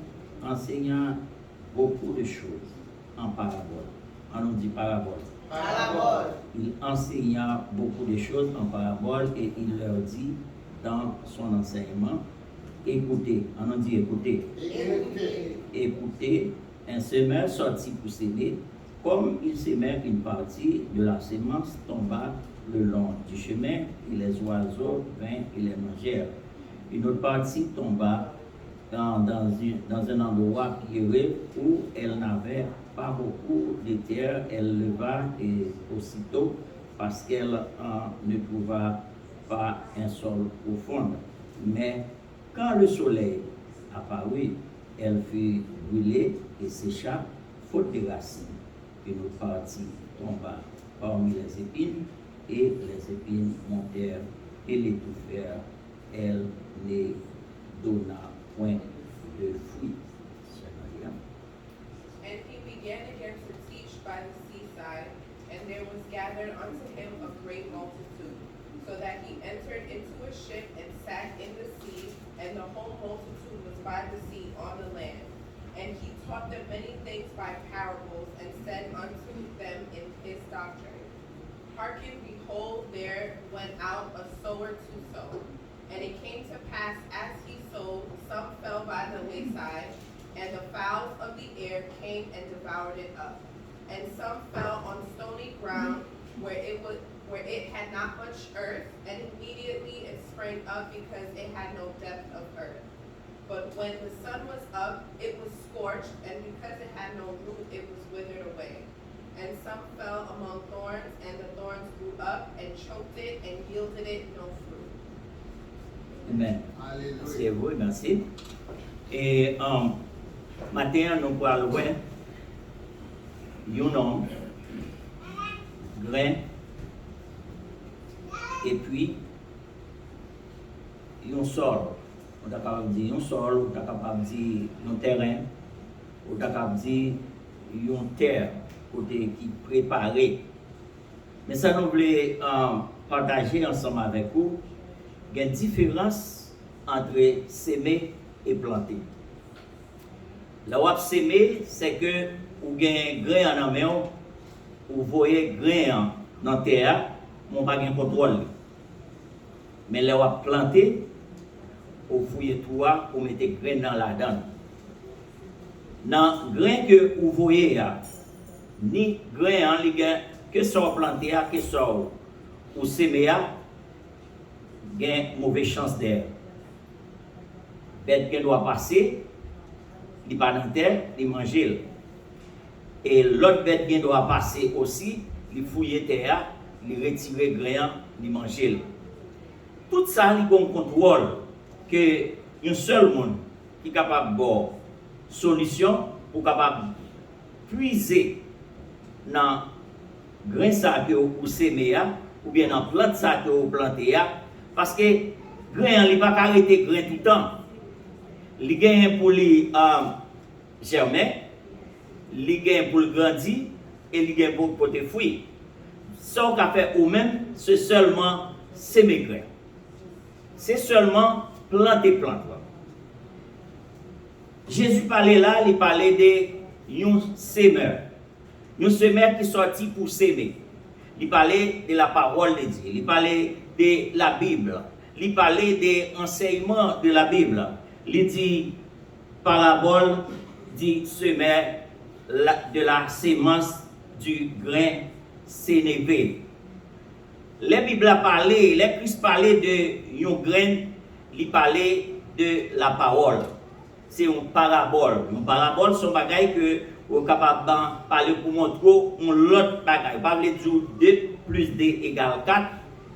beaucoup de choses en parabole. On nous dit parabole. Parabole. Il enseigna beaucoup de choses en parabole et il leur dit dans son enseignement, écoutez, on nous dit écoutez. Écoutez, un semeur sortit pour s'aimer. Comme il s'aimait, une partie de la semence tomba le long du chemin et les oiseaux vinrent et les mangèrent. Une autre partie tomba dans un endroit pierreux où elle n'avait pas beaucoup de terre. Elle leva et aussitôt, parce qu'elle ne trouva pas un sol profond. Mais quand le soleil apparut, elle fut brûlée et sécha, faute de racines. Une autre partie tomba parmi les épines, et les épines montèrent et l'étouffèrent. Elle ne donna point de fruit. And he began again to teach by the seaside, and there was gathered unto him a great multitude, so that he entered into a ship and sat in the sea, and the whole multitude was by the sea on the land. And he taught them many things by parables, and said unto them in his doctrine, Hearken, behold, there went out a sower to sow. And it came to pass, as he sowed, some fell by the wayside, and the fowls of the air came and devoured it up. And some fell on stony ground, where it had not much earth, and immediately it sprang up, because it had no depth of earth. But when the sun was up, it was scorched, and because it had no root, it was withered away. And some fell among thorns, and the thorns grew up and choked it, and yielded it no fruit. Amen. C'est vous, merci. Et matin, nous parlons d'un homme, grain, et puis un sol. On est capable de dire un sol, on est capable de dire un terrain, on est capable de dire une terre qui est préparée. Mais ça, nous voulons partager ensemble avec vous. Il y a une différence entre s'aimer et planter. Là où s'aimer, c'est que vous avez un grain en main, vous voyez un grain dans la terre, vous n'avez pas de contrôle. Mais là où planter, vous fouillez tout, vous mettez un grain dans la donne. Dans le grain que vous voyez, ni grain que soit planté, que soit ou s'aimer, il y a une mauvaise chance d'air. Bête qui doit passer, il pas dans la terre, il mange. Et l'autre bête qui doit passer aussi, il fouille terre, il retire le grain, il mange. Tout ça, il y a un contrôle que un seul monde qui est capable de avoir une solution pour capable puiser dans le grain que vous semez ou bien dans la plante que vous plantez. Parce que le grain ne va pas arrêter grain tout le temps. Le grain pour lui germer, le grain pour grandir et le grain pour porter fruit. Ce qu'on fait ou même, c'est seulement semer grain. C'est seulement planter plante. Jésus parlait là, il parlait de semeur. Un semeur qui sorti pour semer. Il parlait de la parole de Dieu. Il parlait de la Bible. Il parlait des enseignements de la Bible. Il dit parabole du semeur de la sémence du grain sénévé. La Bible a parlé, les Christ parlait de un grain, il parlait de la parole. C'est une parabole. Une parabole, c'est un bagage que vous êtes capable de parler pour montrer un autre bagage. Pas dire 2 plus 2 égale 4.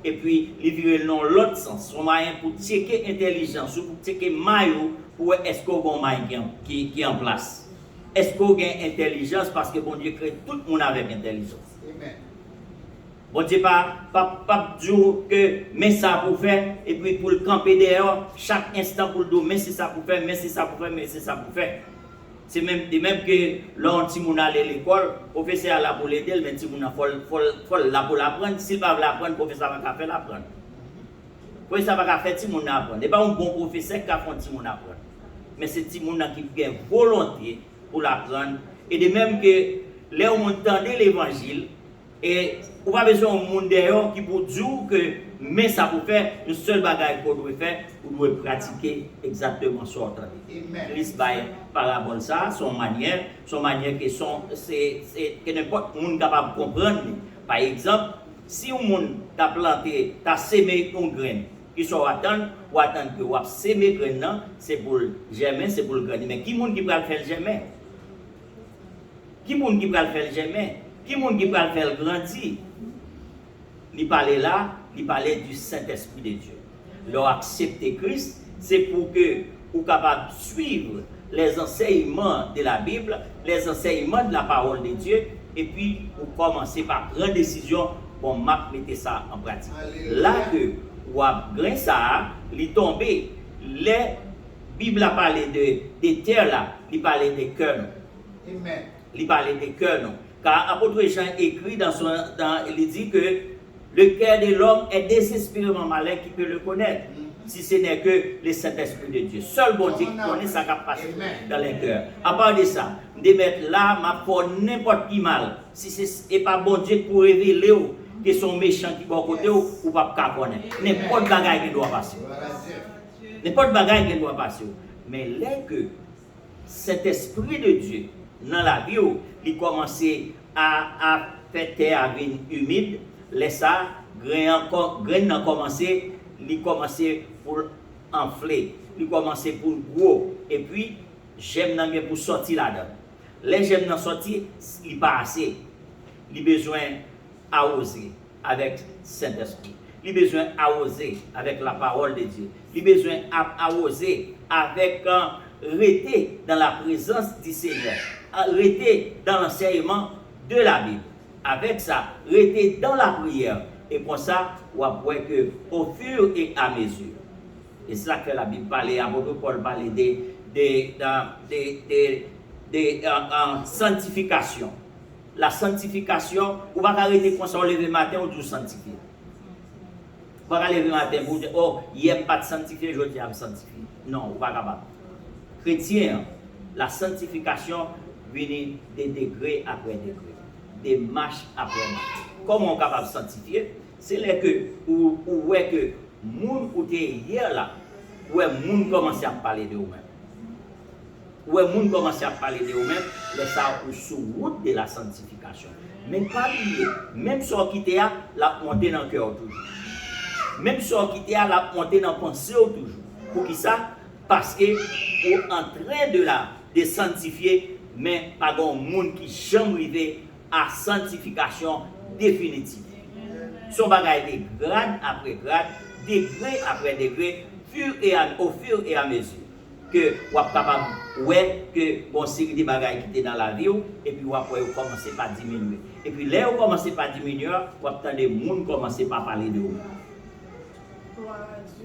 Et puis, il vire dans l'autre sens. Son moyen pour checker l'intelligence, pour checker maillot, pour est-ce qu'on a un maillot qui est en place. Est-ce qu'on a une intelligence parce que bon Dieu crée tout le monde avec intelligence. Amen. Bon Dieu pas dire que mais ça pour faire et puis pour le camper dehors chaque instant pour le dire mais c'est ça pour faire, mais c'est ça pour faire, mais c'est ça pour faire. C'est même que l'on si mon aller à l'école, professeur là pour l'aider, mais si mon faut là pour l'apprendre, s'il pas l'apprendre, professeur va faire l'apprendre. Professeur va faire si mon apprendre. Et pas un bon professeur qui a fait si mon apprendre. Mais c'est si mon qui a volonté pour l'apprendre et de même que là on entendait l'évangile et on pas besoin de monde dehors qui pour dire que mais ça pour faire une seule bagage qu'on doit faire, on doit pratiquer exactement ce qu'on entend. Christ va parabole ça, son manière que c'est n'importe monde capable de comprendre. Par exemple, si un monde t'a planté, t'a semé un grain, il faut attendre que vous semé grain c'est pour germer, c'est pour le grandir. Mais qui monde qui va le faire germer? Qui monde qui va le faire germer? Qui monde qui va le faire grandir? Il parlait là, il parlait du Saint-Esprit de Dieu. Leur accepter Christ, c'est pour que vous soyez capable de suivre les enseignements de la Bible, les enseignements de la parole de Dieu, et puis vous commencez par prendre décision bon, m'a mettez ça en pratique. Là que, ou a grain ça, il tombé, les Bible a parlé de terre là, il parlait des cœurs. Amen. Il parlait des cœurs, non. Car apôtre Jean écrit il dit que le cœur de l'homme est désespérément malin qui peut le connaître. Si ce n'est que le Saint-Esprit de Dieu. Seul bon Dieu qui connaît sa capacité dans les cœurs. À part de ça, de mettre là, ma pour n'importe qui mal. Si ce n'est pas bon Dieu pour révéler que son méchant qui va côté ou pas connaître. N'importe bagaille qui doit passer. N'importe bagaille qui doit passer. Mais là que cet esprit de Dieu dans la vie, il commence à faire terre humide, laisse ça, grain a commencé, il commence pour enfler, il commence pour gros, et puis j'aime pour sortir là-dedans. Les j'aime dans sortir, il pas assez. Il a besoin d'arroser avec Saint-Esprit. Il a besoin d'arroser avec la parole de Dieu. Il a besoin d'arroser avec rester dans la présence du Seigneur. Rester dans l'enseignement de la Bible. Avec ça, rester dans la prière. Et pour ça, on va voir que au fur et à mesure, et c'est ça que la Bible parle, l'apôtre Paul parle de sanctification. La sanctification, on va arrêter quand on se lève le matin, on doit sanctifier. On va lever le matin pour dire, oh, il n'y a pas de sanctifier, je dis à me sanctifier. Non, on va pas capable. Chrétien, la sanctification vient des degrés après degrés, des marches après marches. Comment on est capable de sanctifier? C'est là que, où est que, moun ou te hier là, où est moun commence à parler de vous-même. Où est moun commence à parler de vous-même, les ça ou sous route de la sanctification. Mais pas oublier, même si on quitte la montée dans le cœur toujours. Même si on quitte la montée dans la pensée toujours. Pour qui ça? Parce que ou en train de sanctifier, mais pas de monde qui jamais arrivé à sanctification définitive. Son bagage de grade après grade, degré après degré, au fur et à mesure que vous êtes capable que bon série de bagages qui étaient dans la vie et puis vous commencez par diminuer. Et puis là vous commencez par diminuer, vous attendez les gens commencer par parler de vous.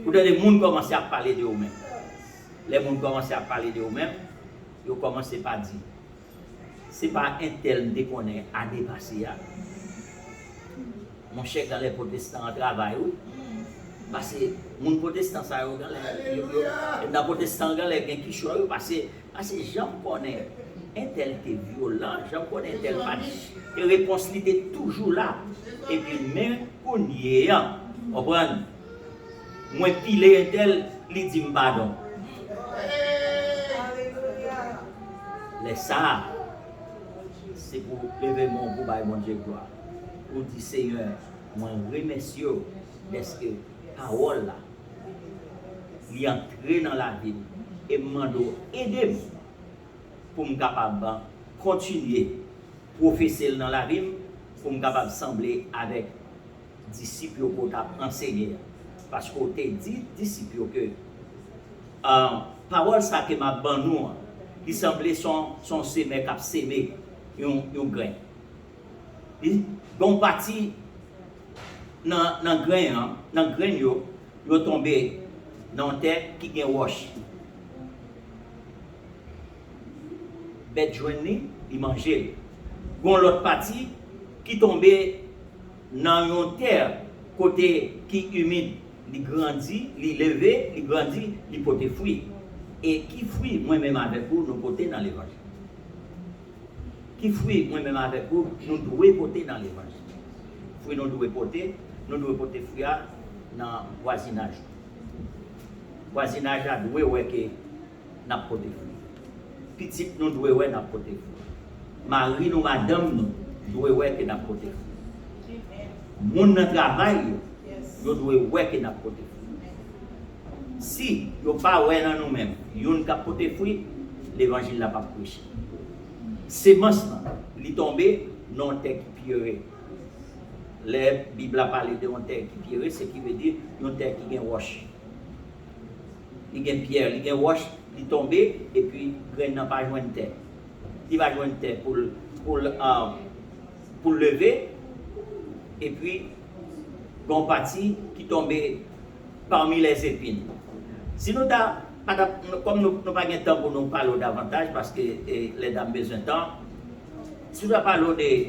Vous attendez les gens commencer à parler de vous-même. Les gens commencent à parler de vous-même, vous commencez par dire c'est pas un tel déconné à dépasser. Mon chef dans les protestants travaillent, oui. Parce que mon protestant, ça dans les protestants, les qui choisissent, parce que j'en connais un tel qui est violent, j'en connais un tel match. Et la réponse était toujours là. Et puis, même quand il y a, on prend, moi, piler un tel, il dit pardon. Les ça, c'est pour lever mon pour bailler mon Dieu gloire. Pour dire Seigneur, moi remercie parce que parole là, il entre dans la vie et mando aider pour me capable continuer professer dans la vie pour me capable sembler avec disciples qu'on t'a enseigné parce qu'on t'a dit disciples que parole ça que m'a ban nous il semblait son semé cap semé un grain. Bon parti dans grain yo tombé dans terre qui gen roche. Bête journée, il mangeait. Bon l'autre partie qui tombé dans une terre côté qui humide, il grandit, il levé, il grandit, il porte fruit. Et qui fruit moi-même avec vous nous porter dans l'évangile. Qui fruit moi-même avec vous nous devons porter dans l'évangile. Fruit nous devons porter fruit dans le voisinage. Voisinage a doué ouais que n'a porter fruit. Petit nous devons ouais n'a porter fruit. Marie nous madame nous devons ouais que n'a porter fruit. Moun dans travail nous devons ouais que n'a porter fruit. Si yo pas ouais dans nous-mêmes, yon ka porter fruit, l'évangile n'a pas prêché. Semence là, li tombé non terre qui pierre. La Bible a parlé de une terre qui pierre, ce qui veut dire une terre qui gagne roche. Il gagne pierre, il gagne roche, il tombé et puis grain n'a pas joindre terre. Il va joindre terre pour lever et puis, bon parti qui tombait parmi les épines. Si nous comme nous n'avons pas de temps pour nous parler davantage, parce que les dames ont besoin de temps, si nous parlons de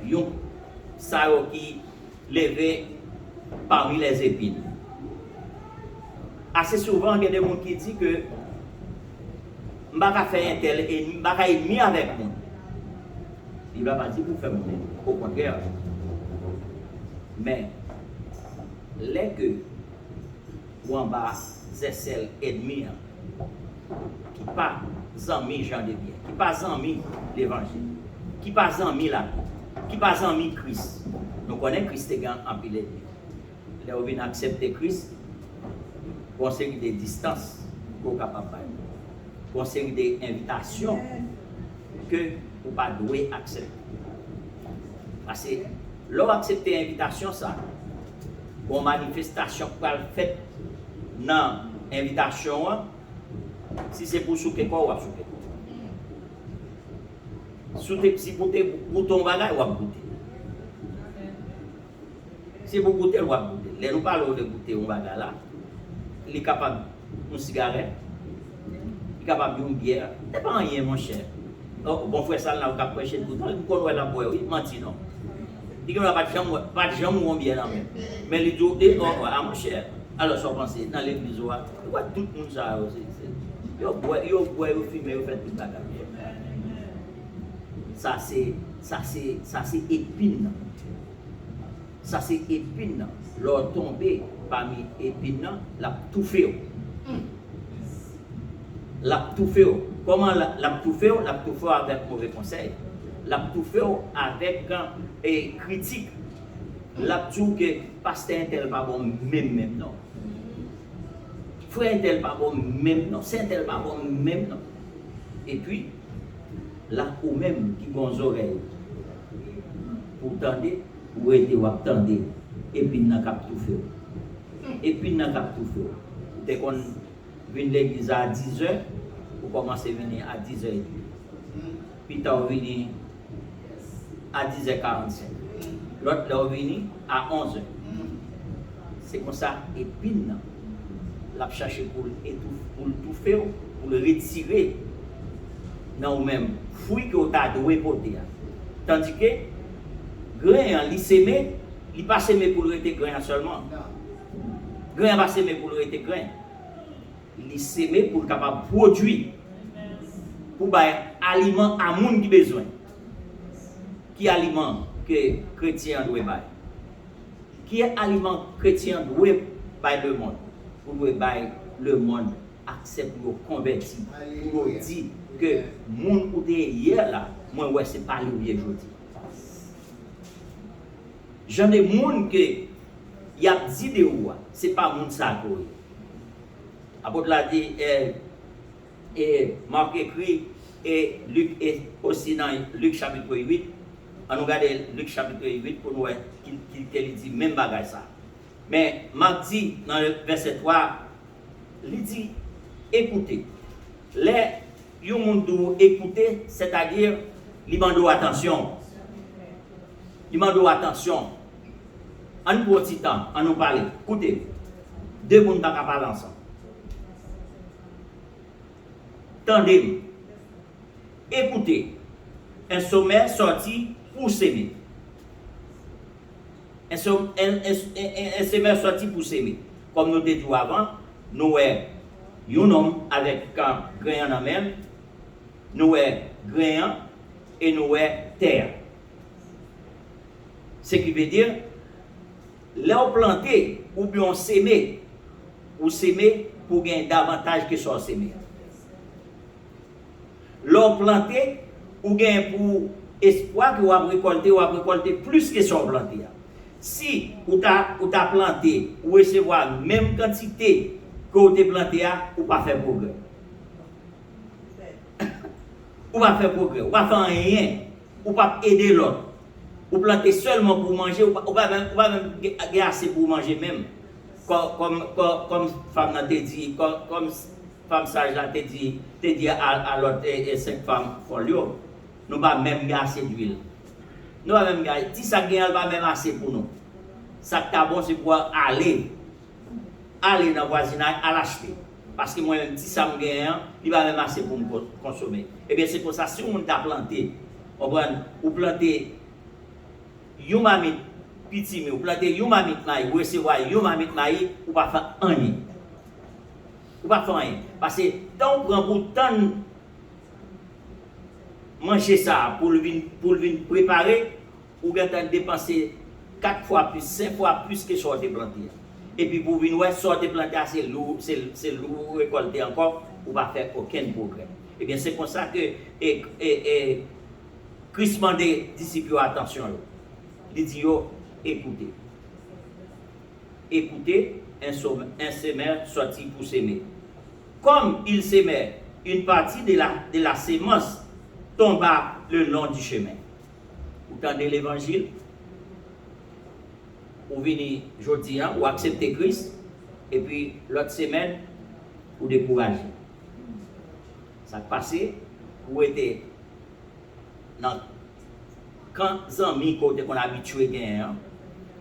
yon sao qui levé parmi les épines, assez souvent, il y a des gens qui disent que je ne vais pas faire un tel ennemi, je ne vais pas ennemi avec moi. Il ne va pas dire pour faire mon ennemi, au contraire. Mais, les que, ou en bas, c'est celle ennemi, qui pas amis Jean de bien, qui pas amis l'évangile, qui pas amis la qui pas amis Christ. Nous connaissons Christ en pile ennemi. Là, on vient accepter Christ, pour une série de distances qu'on est capable de faire, pour une série d'invitations que vous ne pas doué accepter. Parce que, lorsque accepter l'invitation, ça, pour manifestation qu'on a faite dans l'invitation, si c'est pour souquer quoi, ou à souquer quoi. Si vous goûtez bouton bagage, ou à goûter. Si vous goûtez, ou à goûter. Les nous parlons de goûter un bagage là. Il est capable d'une cigarette, il est capable d'une bière. C'est pas rien, mon cher. Oh, bon frère, ça, là, on a prêché le bouton, il connaît la boire, oui, menti non. Il n'y a pas de jambe ou un bière là même. Mais il dit, oh, mon cher. Alors, ça pensez, dans l'église, tout le monde ça aussi. Ils boivent, ils fument, ils font tout le bagage. Ça, c'est épine. Ça, c'est épine. Leur tomber parmi épine, la tout fait. La tout fait. Comment la tout fait? La tout fait avec mauvais conseil. La tout fait avec critique. La tout que pasteur tel pas bon même non. Frère tel pas bon même non. Saint tel pas bon même non. Et puis là ou même qui ont oreilles pour tendre ou être ou attendre et puis n'a cap tout fait. Et puis n'a cap tout fait. Dès qu'on vient l'église à 10h, vous commencez à venir à 10h30. Puis tu venir à 10h45. L'autre là venu à 11h. C'est comme ça, épine, l'a cherché pour tout faire, pour le retirer dans vous-même, fruit que vous avez doué porter. Tandis que, grain, il s'aimé, il pas s'aimé pour le rester grain seulement. Grain va s'aimer pour le rester grain. Il s'aimé pour le capable produire, pour bailler aliment à monde qui besoin. Qui aliment que chrétien doit bailler? Qui est aliment chrétien doit bailler le monde? Pour doit bailler le monde accepte pour convertir, pour dire que monde ou hier là, moi ouais c'est pas le bien aujourd'hui. J'en ai monde que y a dit de ou c'est pas monde ça quoi. Apôtre l'a dit et Marc écrit et Luc est aussi dans Luc chapitre 8. On nous regarde Luc chapitre 8 pour nous qu'il dit même bagage ça. Mais Marc dit dans le verset 3, il dit écoutez. Les yon moun dou écouter, c'est-à-dire li mando attention. Li mando attention. En pour petit temps, on nous parler. Écoutez. Deux moun pas parler ensemble. Tendez. Écoutez. Un sommet sorti pour s'aimer. Un sommet sorti pour s'aimer. Comme nous te dit avant, nous un homme avec un grain en même, nous grain et nous terre. Ce qui veut dire, là on planté ou bien s'aimer, ou s'aimer pour gagner davantage que soit s'aimer. Là on planté ou gagner pour espoir que vous avez récolté plus que soit planté. Si vous avez planté ou recevoir même quantité que vous avez planté, ou pas faire progrès. Ou pas faire progrès, ou pas faire rien, ou pas aider l'autre. Ou planter seulement pour manger, ou pas même avoir assez pour manger même. Comme femme n'a dit, comme femme sage n'a dit à l'autre et 5 femmes folio, nous pas même assez d'huile. nous même gars, si ça gagne pas même assez pour nous. Ça qui est bon c'est pour aller dans le voisinage à l'acheter. Parce que moi-même, si ça me gagne, il va même assez pour me consommer. Et bien, c'est pour ça, si on t'a planté, ou planté une mamite petit, ou planté une mamite maïs, ou recevoir une mamite maïs, ou pas faire rien. Ou pas faire rien. Parce que tant on prend pour tant manger ça, pour le préparer, ou bien dépenser 4 fois plus, 5 fois plus que sorte planté. Et puis pour venir ouais, sortir planter c'est lourd récolter encore, ou pas faire aucun progrès. Et bien c'est pour ça que Christ demande des disciples attention. Il dit écoutez. Écoutez, un semeur sorti pour s'aimer. Comme il s'aimait, une partie de la sémence tomba le long du chemin. Vous entendez l'évangile? Vous venez aujourd'hui, vous acceptez Christ, et puis l'autre semaine, vous découragez. Ça passe, vous êtes dans quand amis qu'on a habitué à gagner,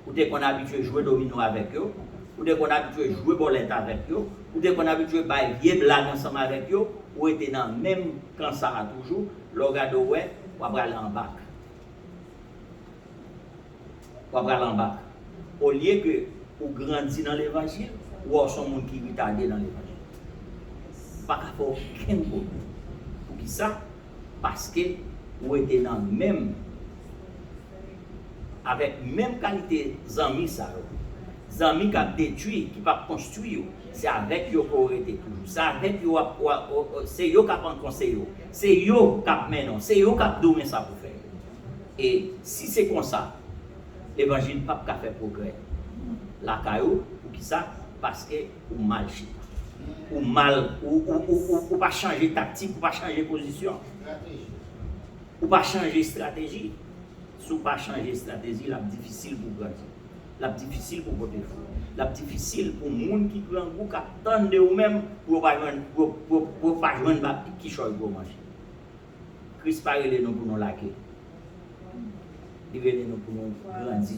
ou dès qu'on a habitué à jouer domino avec eux, ou dès qu'on a habitué à jouer bolette avec eux, ou dès qu'on a habitué à faire blague ensemble avec eux, ou êtes dans le même quand ça a toujours, le regard ouais, ou après aller en bas. Ou après aller en bas. Au lieu que vous grandissez dans l'évangile, ou sont des gens qui sont retardés dans l'évangile. Pas qu'à faire aucun problème. Pour qui ça? Parce que vous êtes dans le même, avec même qualité d'amis, ça. Les amis qui ont détruit, qui ne construit, c'est avec eux qu'on aurait été toujours. C'est avec eux, c'est eux qui ont conseillé. C'est eux qui ont mené, c'est eux qui ont donné ça pour faire. Et si c'est comme ça, l'évangile n'a pas fait progrès. La caillou, pour qui ça? Parce que vous mal chita. Ou mal, ou pas changer tactique, ou pas changer position. Ou pas changer stratégie. Si vous ne pas changer stratégie, c'est difficile pour grandir. C'est difficile pour votre fou. C'est difficile pour les gens qui prennent beaucoup attendre de vous-même pour ne pas joindre qui chose pour manger. Christ parle de nous pour nous laquer. Il veut nous pour nous grandir.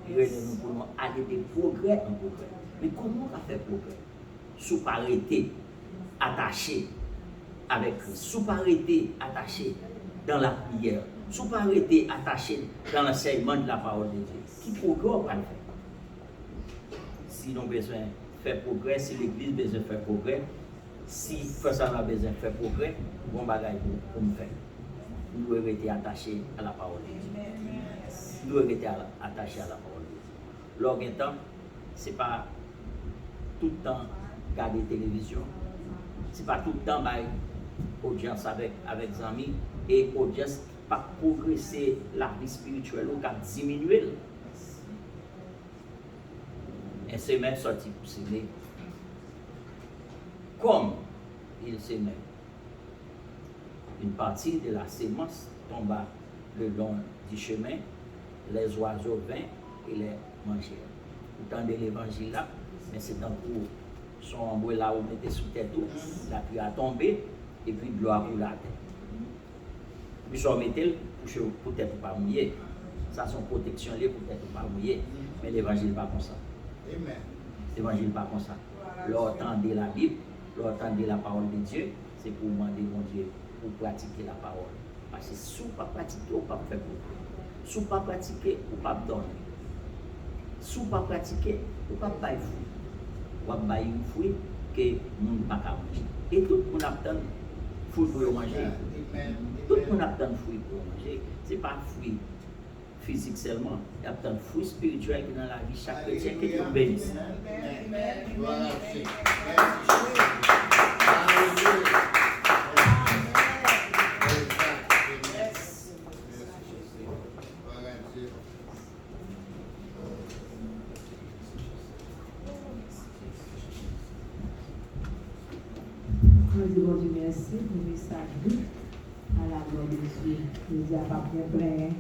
Il veut nous pour nous aller de progrès en progrès. Mais comment on fait progrès? Si vous ne pas arrêter attaché avec Christ, si vous ne pas arrêter attaché dans la prière, si vous ne pas arrêter attaché dans l'enseignement de la parole de Dieu, qui progrès on va le faire? Si nous avons besoin de faire progrès, si l'Église a besoin de faire progrès, si personne a besoin de faire progrès, bon bagage pour nous faire. Nous devons rester attachés à la parole de Dieu. Nous devons rester attachés à la parole de Dieu. L'orgue ce n'est pas tout le temps regarder la télévision, ce n'est pas tout le temps audience avec des amis et audience pas progresser la vie spirituelle ou diminuer. Un semaine sorti pour s'aimer. Comme il s'aimait, une partie de la sémence tomba le long du chemin, les oiseaux vinrent et les mangèrent. Vous entendez l'évangile là, mais c'est un coup, son ombrelle là où vous mettez sous tête, la pluie a tombé et puis de l'eau a roulé à terre. Puis on mettez pour peut-être pas mouiller. Ça son protection là pour peut-être pas mouiller. Mais l'évangile pas comme ça. L'évangile pas comme ça. L'entendez la Bible, l'entendez la parole de Dieu, c'est pour demander mon Dieu pour pratiquer la parole. Parce que si vous ne pas pratiquer, vous ne pouvez pas faire beaucoup. Si vous ne pas pratiquer, vous ne pouvez pas dormir. Si vous ne pas pratiquer, vous ne pouvez pas faire fruit. Vous ne pouvez pas faire un fruit que vous ne pouvez pas manger. Et tout le monde attend fruit pour manger. Tout le monde attend fruit pour manger. Ce n'est pas un fruit physique seulement. Il y a un fruit spirituel qui est dans la vie chaque chrétien qui est béni. Bon Dieu, merci pour le message à la gloire de Dieu. Nous avons bien plein.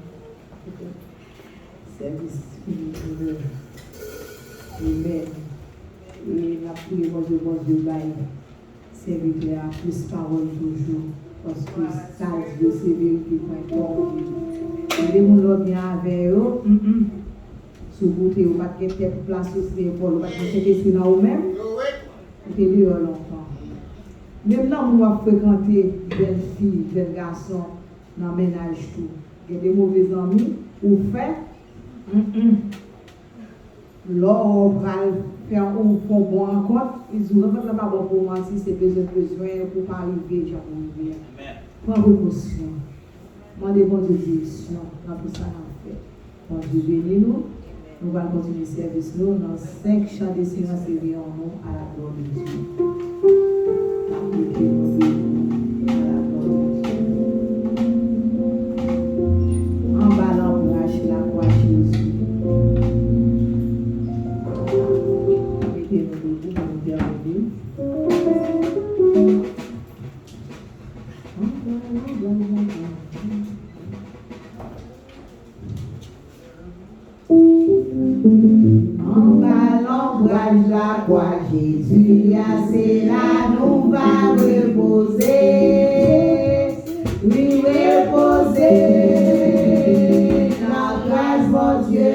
Service fini pour nous. Amen. Et la prière, bon Dieu, serviteur à plus parole toujours. Parce que ça, Dieu, c'est vérité, point Les gens qui viennent avec eux, sous côté, ou pas de tête pour placer sur l'épaule, ou pas de tête sur vous-même, vous êtes dehors longtemps. Même là, on va fréquenter jeunes filles, jeunes garçons dans le ménage tout. Il y a des mauvais amis, ou fait, là, on va faire un bon rencontre, ils disent, on ne va pas bon pour moi si c'est besoin pour pas arriver, j'en ai. Prends précaution. Demandez bon Dieu direction dans tout ça qu'on fait. Bon Dieu bénis nous. Nous allons continuer le service nous dans 5 chants de silence et rions nous à la gloire de Dieu. En bas l'embrage la croix Jésus. Mettez-nous debout pour nous terminer. En bas l'ombrage la croix Jésus, c'est là nous va reposer, oui reposer, la grâce mon Dieu,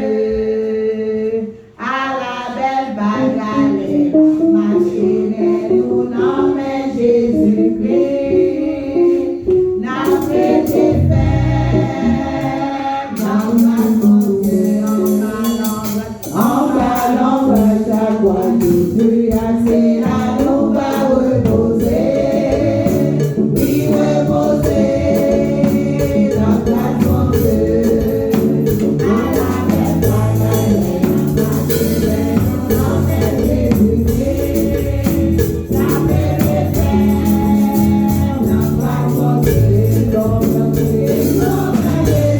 à la belle bagarre, marcher nous non mais Jésus-Christ, n'a fait des fêtes, dans mon Dieu, en bas l'ombrage la croix Jésus, c'est là nous va reposer, oui reposer, la grâce mon Dieu, à la belle bagarre, marcher nous non mais Jésus-Christ, n'a fait des fêtes, dans mon Dieu, dans mon Dieu, dans mon Jésus,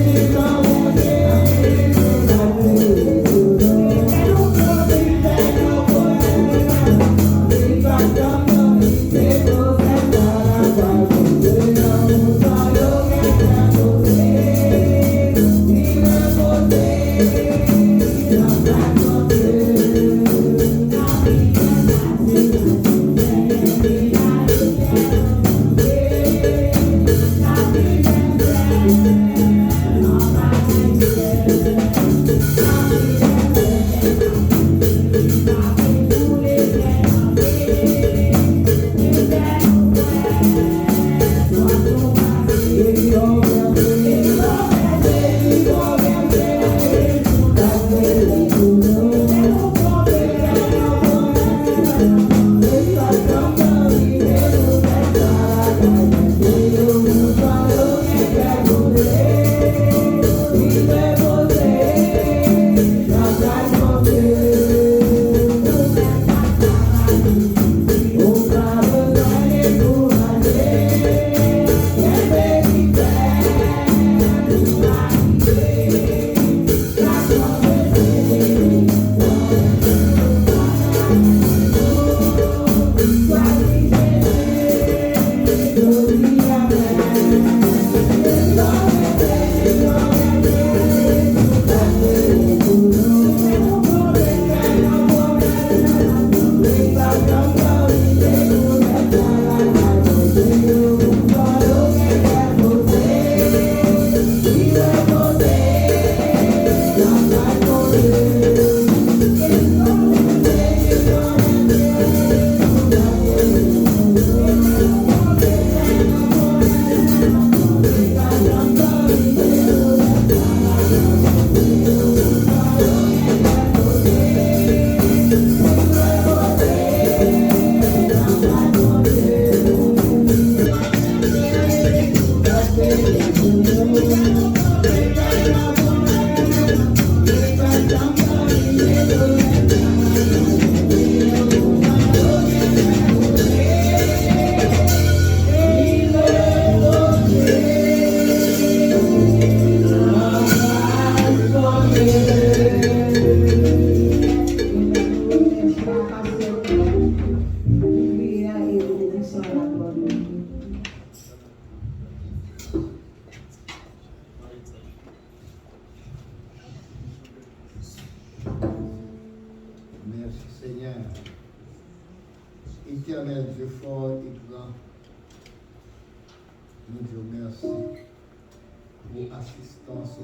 dans mon Dieu, dans mon Dieu. Merci Seigneur. Éternel Dieu fort et grand, nous disons merci. pour assistance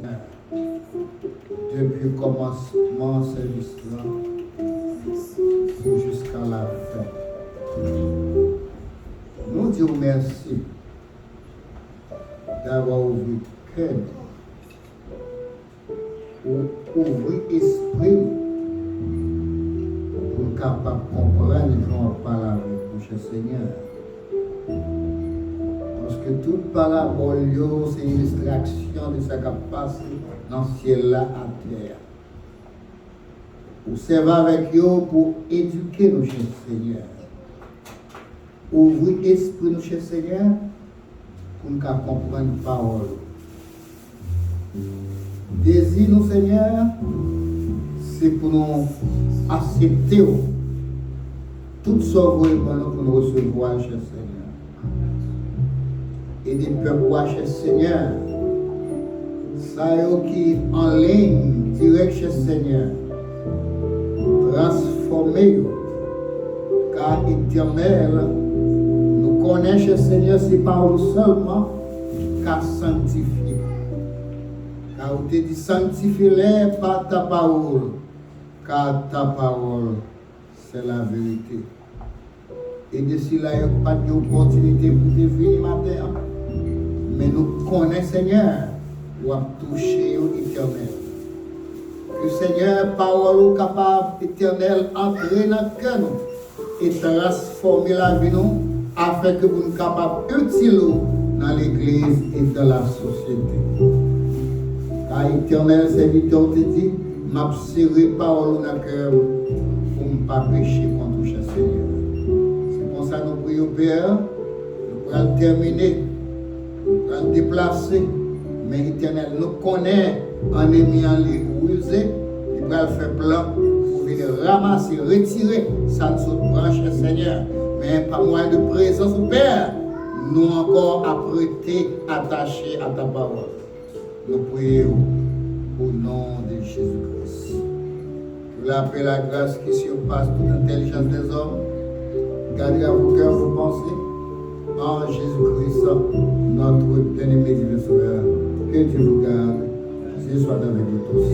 depuis le commencement du service là jusqu'à la fin. Nous disons merci d'avoir ouvert cœur, ouvrir esprit pour être capable de comprendre et on parle avec vous, cher Seigneur. Parce que toute parabole, c'est une illustration de ce qui passe dans le ciel là à terre. Vous servez avec eux pour éduquer nos chers Seigneur. Ouvrir l'esprit, nos chers Seigneur, pour nous comprendre la parole. Désir, nos Seigneur, c'est pour nous accepter tout ce pour nous recevoir, cher Seigneur. Et des peuples, cher Seigneur, ça qui en ligne, direct, cher Seigneur, transformer, car éternel, nous connaissons, cher Seigneur, c'est par nous seulement qu'à sanctifier. Car vous te dit sanctifie-les par ta parole, car ta parole, c'est la vérité. Et d'ici là, il n'y a pas d'opportunité pour te venir matin. Mais nous connaissons, Seigneur, ou à toucher l'éternel. Que Seigneur, parole capable, éternel, entrer dans le cœur et transformer la vie nous, afin que vous soyez capables d'utiliser dans l'église et dans la société. Car éternel serviteur te dit, m'a serré parole dans le cœur pour ne pas pécher contre le Seigneur. C'est pour ça que nous prions, Père, nous allons terminer, nous allons déplacer, mais éternel, nous connaissons un ennemi en lui rusé, il va faire plan pour venir ramasser, retirer ça de notre branche, Seigneur. Mais par moyen de présence, Père, nous encore apprêtés, attachés à ta parole. Nous prions au nom de Jésus-Christ. Que la paix et la grâce qui surpasse toute intelligence des hommes, gardera vos cœurs, vos pensées, en Jésus-Christ, notre bien-aimé divin Sauveur. Que Dieu vous garde. Dieu soit avec vous tous.